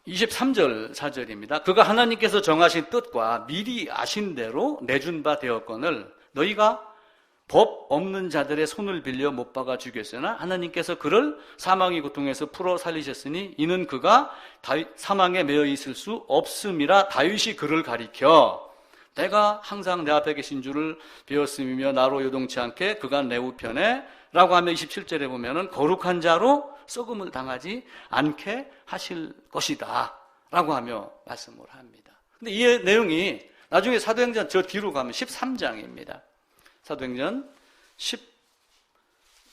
23절 4절입니다. 그가 하나님께서 정하신 뜻과 미리 아신 대로 내준 바 되었거늘 너희가 법 없는 자들의 손을 빌려 못 박아 죽였으나 하나님께서 그를 사망의 고통에서 풀어 살리셨으니 이는 그가 사망에 매여 있을 수 없음이라 다윗이 그를 가리켜 내가 항상 내 앞에 계신 줄을 배웠음이며 나로 요동치 않게 그가 내 우편에 라고 하면 27절에 보면은 거룩한 자로 썩음을 당하지 않게 하실 것이다 라고 하며 말씀을 합니다. 근데 이 내용이 나중에 사도행전 저 뒤로 가면 13장입니다. 사도행전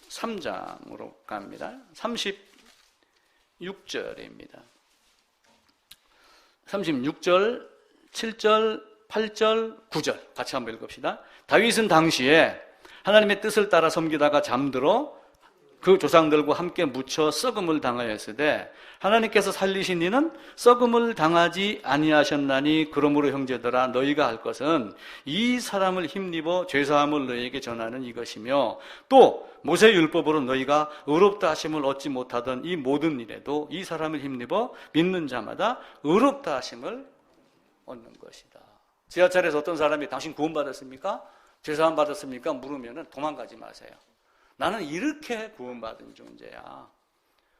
13장으로 갑니다. 36절입니다. 36절, 7절, 8절, 9절 같이 한번 읽읍시다. 다윗은 당시에 하나님의 뜻을 따라 섬기다가 잠들어 그 조상들과 함께 묻혀 썩음을 당하였으되 하나님께서 살리신 이는 썩음을 당하지 아니하셨나니 그러므로 형제들아 너희가 할 것은 이 사람을 힘입어 죄사함을 너희에게 전하는 이것이며 또 모세 율법으로 너희가 의롭다 하심을 얻지 못하던 이 모든 일에도 이 사람을 힘입어 믿는 자마다 의롭다 하심을 얻는 것이다. 지하철에서 어떤 사람이 당신 구원받았습니까? 죄사함 받았습니까? 물으면 도망가지 마세요. 나는 이렇게 구원받은 존재야.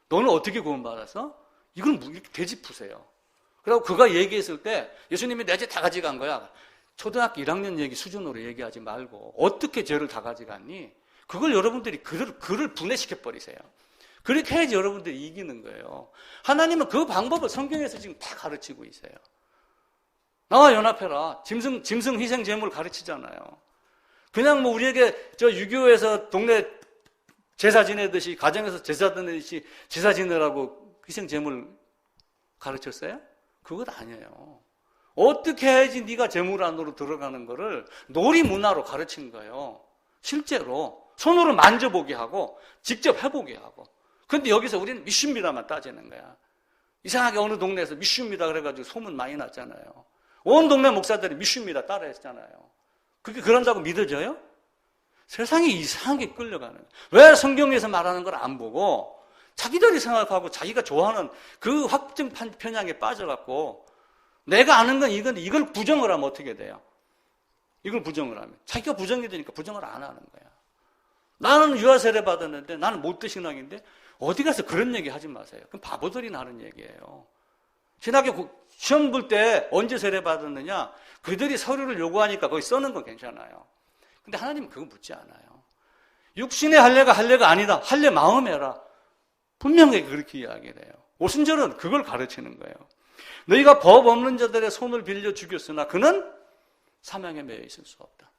너는 어떻게 구원받았어? 이건 돼지 푸세요. 그리고 그가 얘기했을 때 예수님이 내 죄 다 가져간 거야. 초등학교 1학년 얘기 수준으로 얘기하지 말고 어떻게 죄를 다 가져갔니? 그걸 여러분들이 글을 분해시켜버리세요. 그렇게 해야지 여러분들이 이기는 거예요. 하나님은 그 방법을 성경에서 지금 다 가르치고 있어요. 나와 연합해라. 짐승 희생 제물 가르치잖아요. 그냥 뭐 우리에게 저 유교에서 동네 제사 지내듯이 가정에서 제사 지내듯이 제사 지내라고 희생 제물 가르쳤어요? 그것 아니에요. 어떻게 해야지 네가 제물 안으로 들어가는 거를 놀이 문화로 가르친 거예요. 실제로 손으로 만져보게 하고 직접 해보게 하고. 근데 여기서 우리는 미슈미다만 따지는 거야. 이상하게 어느 동네에서 미슈미다 그래가지고 소문 많이 났잖아요. 온 동네 목사들이 미슈미다 따라했잖아요. 그게 그런다고 믿어져요? 세상이 이상하게 끌려가는 거예요. 왜 성경에서 말하는 걸 안 보고 자기들이 생각하고 자기가 좋아하는 그 확증 편향에 빠져갖고 내가 아는 건 이걸 부정을 하면 어떻게 돼요? 이걸 부정을 하면 자기가 부정이 되니까 부정을 안 하는 거야. 나는 유아 세례 받았는데 나는 못된 신앙인데 어디 가서 그런 얘기 하지 마세요. 그럼 바보들이 나는 얘기예요. 신학교 시험 볼 때 언제 세례 받았느냐? 그들이 서류를 요구하니까 거기 써는 건 괜찮아요. 근데 하나님은 그거 묻지 않아요. 육신의 할례가 할례가 아니다. 할례 마음에 해라. 분명히 그렇게 이야기를 해요. 오순절은 그걸 가르치는 거예요. 너희가 법 없는 자들의 손을 빌려 죽였으나 그는 사망에 매여 있을 수 없다.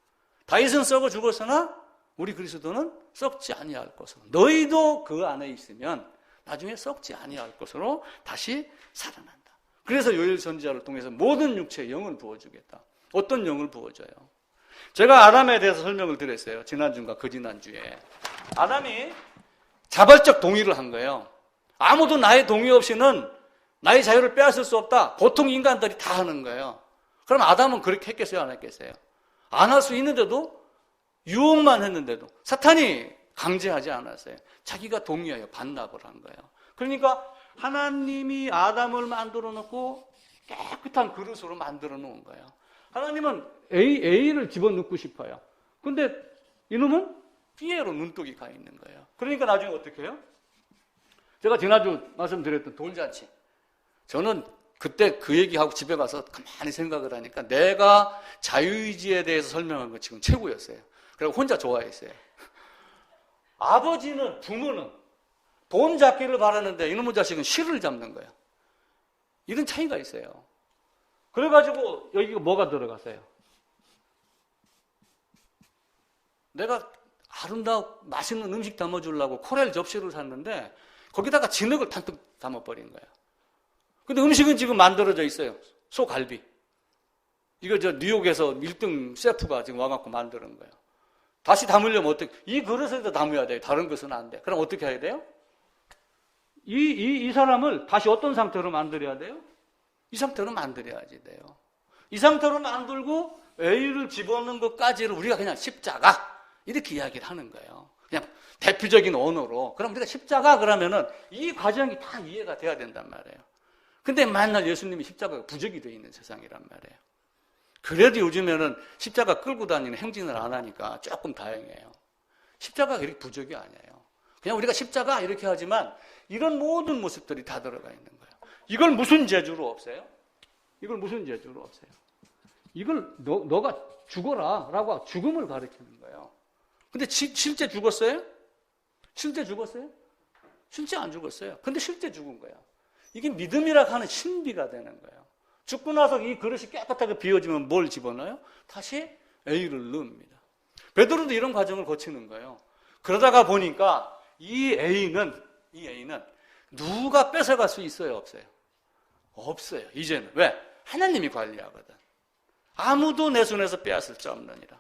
다윗은 썩어 죽었으나 우리 그리스도는 썩지 아니할 것으로, 너희도 그 안에 있으면 나중에 썩지 아니할 것으로 다시 살아난다. 그래서 요엘 선지자를 통해서 모든 육체에 영을 부어주겠다. 어떤 영을 부어줘요? 제가 아담에 대해서 설명을 드렸어요. 지난주인가 그 지난주에. 아담이 자발적 동의를 한 거예요. 아무도 나의 동의 없이는 나의 자유를 빼앗을 수 없다. 보통 인간들이 다 하는 거예요. 그럼 아담은 그렇게 했겠어요? 안 했겠어요? 안 할 수 있는데도, 유혹만 했는데도 사탄이 강제하지 않았어요. 자기가 동의하여 반납을 한 거예요. 그러니까 하나님이 아담을 만들어 놓고 깨끗한 그릇으로 만들어 놓은 거예요. 하나님은 A를 집어넣고 싶어요. 근데 이놈은 B로 눈독이 가 있는 거예요. 그러니까 나중에 어떻게 해요? 제가 지난주 말씀드렸던 돌잔치. 저는 그때 그 얘기하고 집에 가서 가만히 생각을 하니까 내가 자유의지에 대해서 설명한 거 지금 최고였어요. 그리고 혼자 좋아했어요. 아버지는, 부모는 돈 잡기를 바라는데 이놈의 자식은 실을 잡는 거예요. 이런 차이가 있어요. 그래가지고 여기가 뭐가 들어갔어요? 내가 아름다운 맛있는 음식 담아주려고 코렐 접시를 샀는데 거기다가 진흙을 탄뜩 담아버린 거예요. 근데 음식은 지금 만들어져 있어요. 소갈비. 이거 저 뉴욕에서 1등 셰프가 지금 와갖고 만드는 거예요. 다시 담으려면 어떻게, 이 그릇에다 담아야 돼요. 다른 것은 안 돼. 그럼 어떻게 해야 돼요? 이 사람을 다시 어떤 상태로 만들어야 돼요? 이 상태로 만들어야지 돼요. 이 상태로 만들고 A를 집어넣는 것까지를 우리가 그냥 십자가 이렇게 이야기를 하는 거예요. 그냥 대표적인 언어로. 그럼 우리가 십자가 그러면은 이 과정이 다 이해가 돼야 된단 말이에요. 근데 만날 예수님이 십자가가 부적이 되어 있는 세상이란 말이에요. 그래도 요즘에는 십자가 끌고 다니는 행진을 안 하니까 조금 다행이에요. 십자가가 이렇게 부적이 아니에요. 그냥 우리가 십자가 이렇게 하지만 이런 모든 모습들이 다 들어가 있는 거예요. 이걸 무슨 재주로 없애요? 이걸 무슨 재주로 없애요? 이걸 너가 죽어라 라고 죽음을 가리키는 거예요. 근데 실제 죽었어요? 실제 죽었어요? 실제 안 죽었어요. 근데 실제 죽은 거예요. 이게 믿음이라고 하는 신비가 되는 거예요. 죽고 나서 이 그릇이 깨끗하게 비워지면 뭘 집어넣어요? 다시 A를 넣습니다. 베드로도 이런 과정을 거치는 거예요. 그러다가 보니까 이 A는 누가 뺏어갈 수 있어요? 없어요? 없어요. 이제는. 왜? 하나님이 관리하거든. 아무도 내 손에서 빼앗을 자 없느니라.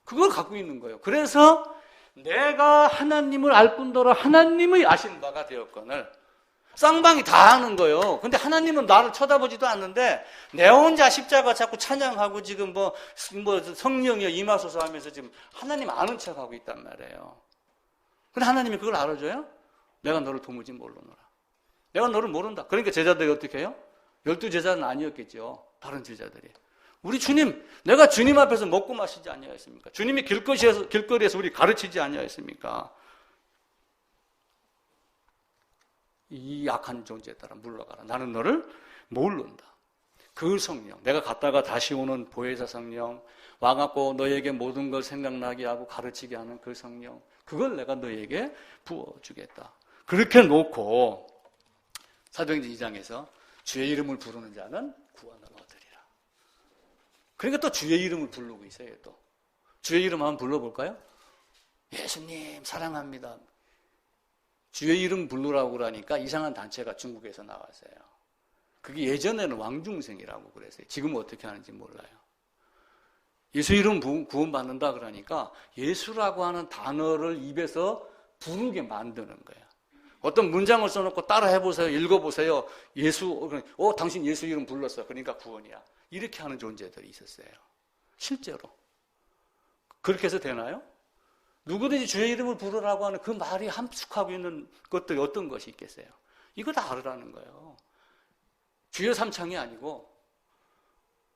그걸 갖고 있는 거예요. 그래서 내가 하나님을 알 뿐더러 하나님의 아신 바가 되었거늘 쌍방이 다 하는 거예요. 근데 하나님은 나를 쳐다보지도 않는데 내 혼자 십자가 자꾸 찬양하고 지금 뭐 성령이여 임하소서 하면서 지금 하나님 아는 척하고 있단 말이에요. 근데 하나님이 그걸 알아줘요? 내가 너를 도무지 모르노라. 내가 너를 모른다. 그러니까 제자들이 어떻게 해요? 12제자는 아니었겠죠. 다른 제자들이. 우리 주님, 내가 주님 앞에서 먹고 마시지 아니하였습니까? 주님이 길거리에서 우리 가르치지 아니하였습니까? 이 약한 존재에 따라 물러가라. 나는 너를 모른다. 그 성령, 내가 갔다가 다시 오는 보혜사 성령, 와갖고 너에게 모든 걸 생각나게 하고 가르치게 하는 그 성령, 그걸 내가 너에게 부어주겠다. 그렇게 놓고 사도행전 2장에서 주의 이름을 부르는 자는 구원을 얻으리라. 그러니까 또 주의 이름을 부르고 있어요. 또 주의 이름 한번 불러볼까요? 예수님 사랑합니다. 주의 이름 부르라고 그러니까 이상한 단체가 중국에서 나왔어요. 그게 예전에는 왕중생이라고 그랬어요. 지금은 어떻게 하는지 몰라요. 예수 이름 구원받는다 그러니까 예수라고 하는 단어를 입에서 부르게 만드는 거예요. 어떤 문장을 써놓고 따라 해보세요. 읽어보세요. 당신 예수 이름 불렀어. 그러니까 구원이야. 이렇게 하는 존재들이 있었어요. 실제로. 그렇게 해서 되나요? 누구든지 주의 이름을 부르라고 하는 그 말이 함축하고 있는 것들이 어떤 것이 있겠어요? 이거 다 알으라는 거예요. 주여 삼창이 아니고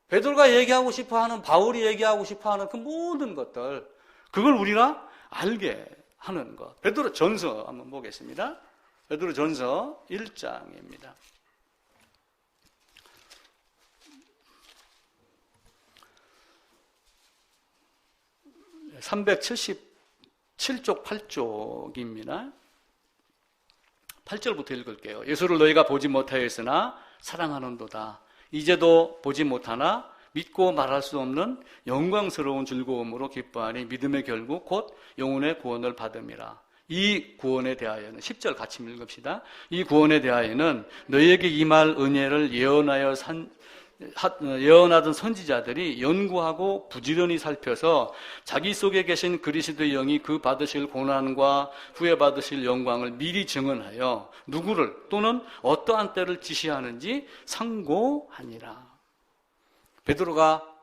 베드로가 얘기하고 싶어하는, 바울이 얘기하고 싶어하는 그 모든 것들, 그걸 우리가 알게 하는 것. 베드로 전서 한번 보겠습니다. 베드로 전서 1장입니다. 377쪽 8쪽입니다. 8절부터 읽을게요. 예수를 너희가 보지 못하였으나 사랑하는도다. 이제도 보지 못하나 믿고 말할 수 없는 영광스러운 즐거움으로 기뻐하니 믿음의 결국 곧 영혼의 구원을 받음이라. 이 구원에 대하여는 10절 같이 읽읍시다. 이 구원에 대하여는 너희에게 임할 은혜를 예언하던 선지자들이 연구하고 부지런히 살펴서 자기 속에 계신 그리스도의 영이 그 받으실 고난과 후에 받으실 영광을 미리 증언하여 누구를 또는 어떠한 때를 지시하는지 상고하니라. 베드로가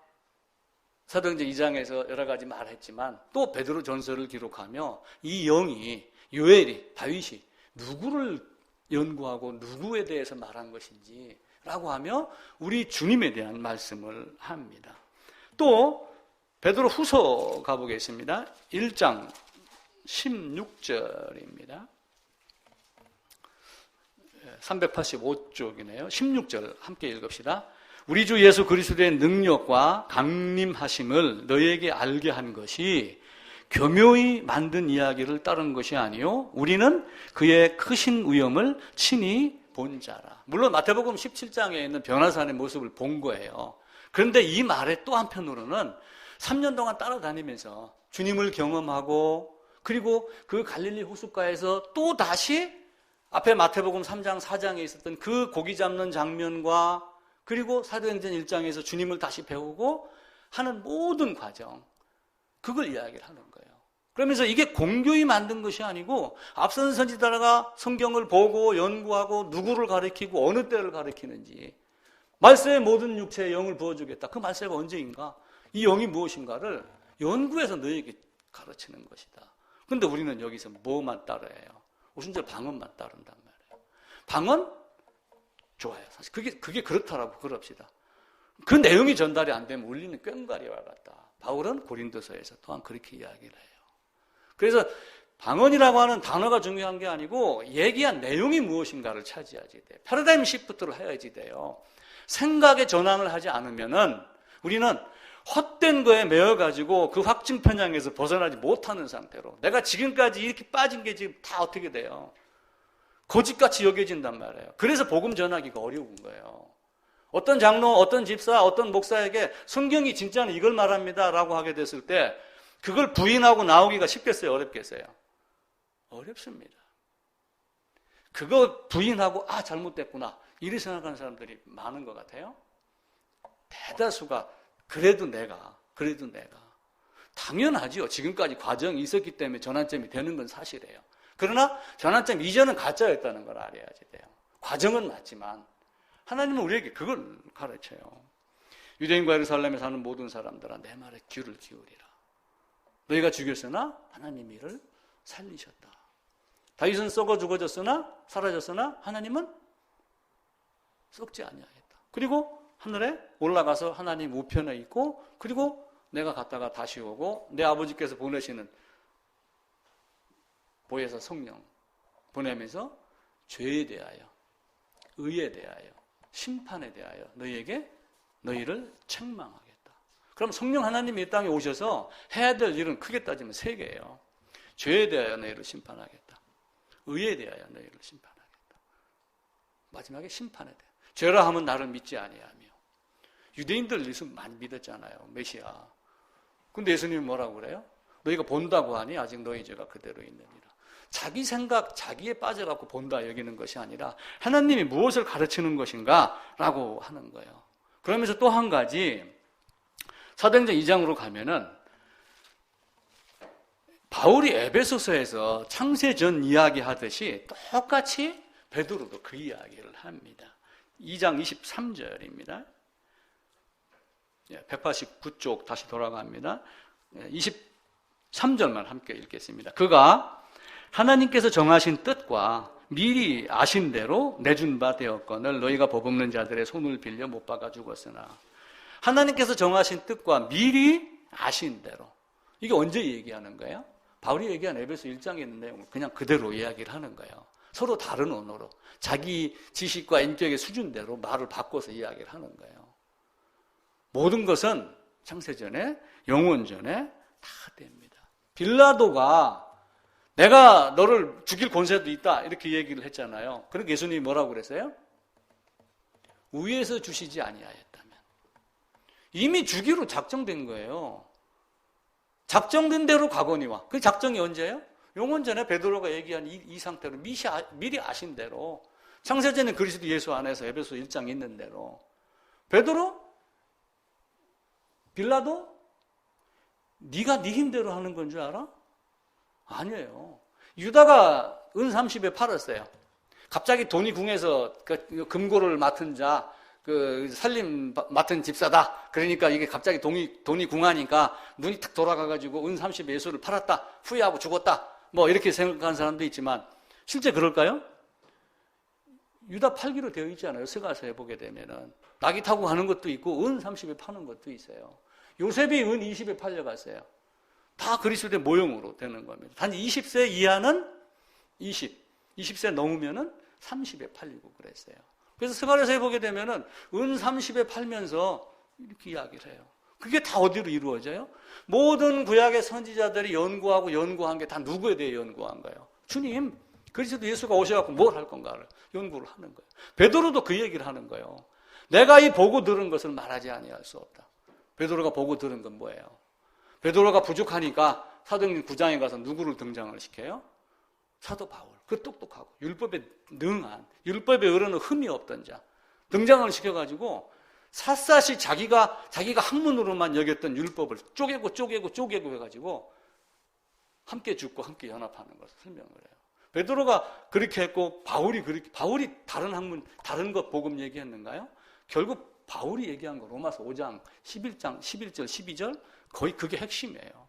사도행전 2장에서 여러 가지 말했지만 또 베드로 전서를 기록하며 이 영이, 요엘이, 다윗이 누구를 연구하고 누구에 대해서 말한 것인지 라고 하며 우리 주님에 대한 말씀을 합니다. 또 베드로 후서 가보겠습니다. 1장 16절입니다. 385쪽이네요. 16절 함께 읽읍시다. 우리 주 예수 그리스도의 능력과 강림하심을 너희에게 알게 한 것이 교묘히 만든 이야기를 따른 것이 아니요 우리는 그의 크신 위엄을 친히 본 자라. 물론 마태복음 17장에 있는 변화산의 모습을 본 거예요. 그런데 이 말에 또 한편으로는 3년 동안 따라다니면서 주님을 경험하고 그리고 그 갈릴리 호숫가에서 또 다시 앞에 마태복음 3장 4장에 있었던 그 고기 잡는 장면과 그리고 사도행전 1장에서 주님을 다시 배우고 하는 모든 과정, 그걸 이야기를 하는 거예요. 그러면서 이게 공교히 만든 것이 아니고 앞선 선지자가 성경을 보고 연구하고 누구를 가리키고 어느 때를 가리키는지, 말세의 모든 육체에 영을 부어주겠다. 그 말세가 언제인가? 이 영이 무엇인가를 연구해서 너희에게 가르치는 것이다. 그런데 우리는 여기서 뭐만 따라해요? 오순절 방언만 따른단 말이에요. 방언? 좋아요. 사실 그게 그렇다라고 그럽시다. 그 내용이 전달이 안 되면 울리는 꽹과리와 같다. 바울은 고린도서에서 또한 그렇게 이야기를 해요. 그래서 방언이라고 하는 단어가 중요한 게 아니고 얘기한 내용이 무엇인가를 차지하지 돼요. 패러다임 시프트를 해야지 돼요. 생각의 전환을 하지 않으면은 우리는 헛된 거에 매여가지고 그 확증 편향에서 벗어나지 못하는 상태로 내가 지금까지 이렇게 빠진 게 지금 다 어떻게 돼요? 거짓같이 여겨진단 말이에요. 그래서 복음 전하기가 어려운 거예요. 어떤 장로, 어떤 집사, 어떤 목사에게 성경이 진짜는 이걸 말합니다 라고 하게 됐을 때 그걸 부인하고 나오기가 쉽겠어요? 어렵겠어요? 어렵습니다. 그거 부인하고 잘못됐구나 이렇게 생각하는 사람들이 많은 것 같아요. 대다수가 그래도 내가 당연하지요. 지금까지 과정이 있었기 때문에 전환점이 되는 건 사실이에요. 그러나 전환점 이전은 가짜였다는 걸 알아야지 돼요. 과정은 맞지만 하나님은 우리에게 그걸 가르쳐요. 유대인과 예루살렘에 사는 모든 사람들아 내 말에 귀를 기울이라. 너희가 죽였으나 하나님이 이를 살리셨다. 다윗은 썩어 죽어졌으나 사라졌으나 하나님은 썩지 아니하였다. 그리고 하늘에 올라가서 하나님 우편에 있고 그리고 내가 갔다가 다시 오고 내 아버지께서 보내시는 보혜사 성령 보내면서 죄에 대하여 의에 대하여 심판에 대하여 너희를 책망하겠다. 그럼 성령 하나님이 이 땅에 오셔서 해야 될 일은 크게 따지면 3개예요. 죄에 대하여 너희를 심판하겠다. 의에 대하여 너희를 심판하겠다. 마지막에 심판에 대하여. 죄라 하면 나를 믿지 아니하며. 유대인들 예수 많이 믿었잖아요. 메시아. 근데 예수님이 뭐라고 그래요? 너희가 본다고 하니 아직 너희 죄가 그대로 있느니라. 자기 생각, 자기에 빠져갖고 본다 여기는 것이 아니라 하나님이 무엇을 가르치는 것인가 라고 하는 거예요. 그러면서 또 한 가지 사도행전 2장으로 가면은 바울이 에베소서에서 창세전 이야기 하듯이 똑같이 베드로도 그 이야기를 합니다. 2장 23절입니다. 189쪽 다시 돌아갑니다. 23절만 함께 읽겠습니다. 그가 하나님께서 정하신 뜻과 미리 아신 대로 내준 바 되었거늘 너희가 법없는 자들의 손을 빌려 못 박아 죽었으나 하나님께서 정하신 뜻과 미리 아신 대로. 이게 언제 얘기하는 거예요? 바울이 얘기한 에베소 1장에 있는 내용을 그냥 그대로 이야기를 하는 거예요. 서로 다른 언어로 자기 지식과 인격의 수준대로 말을 바꿔서 이야기를 하는 거예요. 모든 것은 창세전에 영원전에 다 됩니다. 빌라도가 내가 너를 죽일 권세도 있다 이렇게 얘기를 했잖아요. 그러니까 예수님이 뭐라고 그랬어요? 위에서 주시지 아니하였다면. 이미 주기로 작정된 거예요. 작정된 대로 가거니와. 그 작정이 언제예요? 영원전에 베드로가 얘기한 이 상태로 미리 아신 대로 창세전에 그리스도 예수 안에서 에베소 1장에 있는 대로 베드로? 빌라도? 네가 네 힘대로 하는 건 줄 알아? 아니에요. 유다가 은 30에 팔았어요. 갑자기 돈이 궁해서 그 금고를 맡은 자, 그 살림 맡은 집사다. 그러니까 이게 갑자기 돈이 궁하니까 눈이 탁 돌아가가지고 은 30에 예수를 팔았다. 후회하고 죽었다. 뭐 이렇게 생각하는 사람도 있지만 실제 그럴까요? 유다 팔기로 되어 있잖아요. 서가서에 보게 되면은 낙이 타고 가는 것도 있고 은 30에 파는 것도 있어요. 요셉이 은 20에 팔려갔어요. 다 그리스도의 모형으로 되는 겁니다. 단지 20세 이하는 20세 넘으면은 30에 팔리고 그랬어요. 그래서 스가랴서에 보게 되면은 은 30에 팔면서 이렇게 이야기를 해요. 그게 다 어디로 이루어져요? 모든 구약의 선지자들이 연구한 게 다 누구에 대해 연구한 거예요? 주님, 그리스도 예수가 오셔갖고 뭘 할 건가를 연구를 하는 거예요. 베드로도 그 얘기를 하는 거예요. 내가 이 보고 들은 것을 말하지 아니할 수 없다. 베드로가 보고 들은 건 뭐예요? 베드로가 부족하니까 사도행전 9장에 가서 누구를 등장을 시켜요? 사도 바울. 그 똑똑하고 율법에 능한, 율법에 어르는 흠이 없던 자 등장을 시켜가지고 샅샅이 자기가 학문으로만 여겼던 율법을 쪼개고 해가지고 함께 죽고 함께 연합하는 것을 설명을 해요. 베드로가 그렇게 했고 바울이 다른 학문, 다른 것 복음 얘기했는가요? 결국 바울이 얘기한 거 로마서 5장 11절 12절 거의 그게 핵심이에요.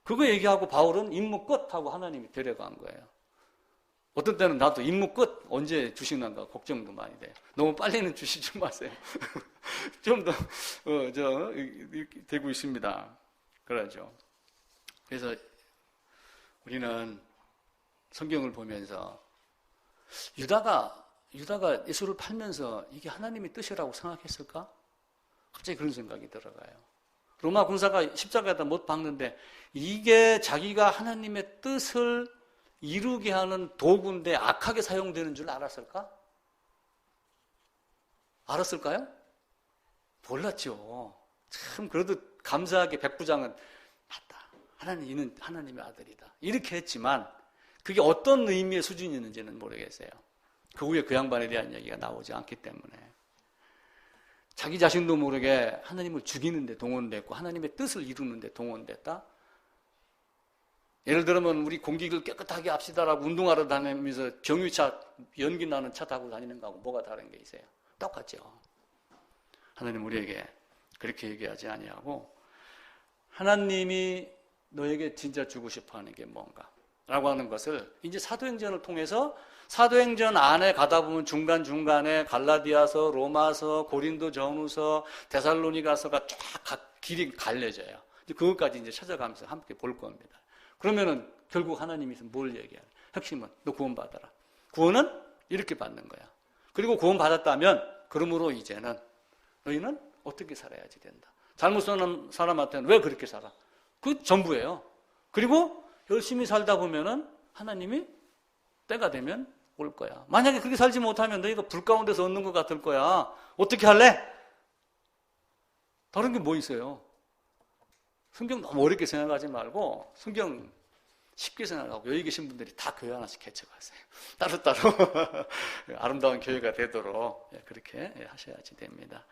그거 얘기하고 바울은 임무 끝 하고 하나님이 데려간 거예요. 어떤 때는 나도 임무 끝 언제 주시는가 걱정도 많이 돼요. 너무 빨리는 주시지 마세요. 좀 더 되고 있습니다. 그러죠. 그래서 우리는 성경을 보면서 유다가 예수를 팔면서 이게 하나님의 뜻이라고 생각했을까? 갑자기 그런 생각이 들어가요. 로마 군사가 십자가에다 못 박는데 이게 자기가 하나님의 뜻을 이루게 하는 도구인데 악하게 사용되는 줄 알았을까? 알았을까요? 몰랐죠. 참 그래도 감사하게 백부장은 맞다. 이는 하나님의 아들이다. 이렇게 했지만 그게 어떤 의미의 수준이었는지는 모르겠어요. 그 후에 그 양반에 대한 얘기가 나오지 않기 때문에 자기 자신도 모르게 하나님을 죽이는 데 동원됐고 하나님의 뜻을 이루는 데 동원됐다. 예를 들면 우리 공기를 깨끗하게 합시다라고 운동하러 다니면서 경유차, 연기 나는 차 타고 다니는 거하고 뭐가 다른 게 있어요? 똑같죠. 하나님 우리에게 그렇게 얘기하지 아니하고 하나님이 너에게 진짜 주고 싶어하는 게 뭔가 라고 하는 것을 이제 사도행전을 통해서 사도행전 안에 가다 보면 중간중간에 갈라디아서, 로마서, 고린도 전후서, 데살로니가서가 쫙 길이 갈려져요. 그것까지 이제 찾아가면서 함께 볼 겁니다. 그러면은 결국 하나님께서 뭘 얘기해요? 핵심은 너 구원받아라. 구원은 이렇게 받는 거야. 그리고 구원받았다면 그러므로 이제는 너희는 어떻게 살아야지 된다. 잘못 사는 사람한테는 왜 그렇게 살아? 그 전부예요. 그리고 열심히 살다 보면은 하나님이 때가 되면 올 거야. 만약에 그렇게 살지 못하면 너희가 불 가운데서 얻는 것 같을 거야. 어떻게 할래? 다른 게 뭐 있어요? 성경 너무 어렵게 생각하지 말고 성경 쉽게 생각하고 여기 계신 분들이 다 교회 하나씩 개척하세요. 따로따로 아름다운 교회가 되도록 그렇게 하셔야지 됩니다.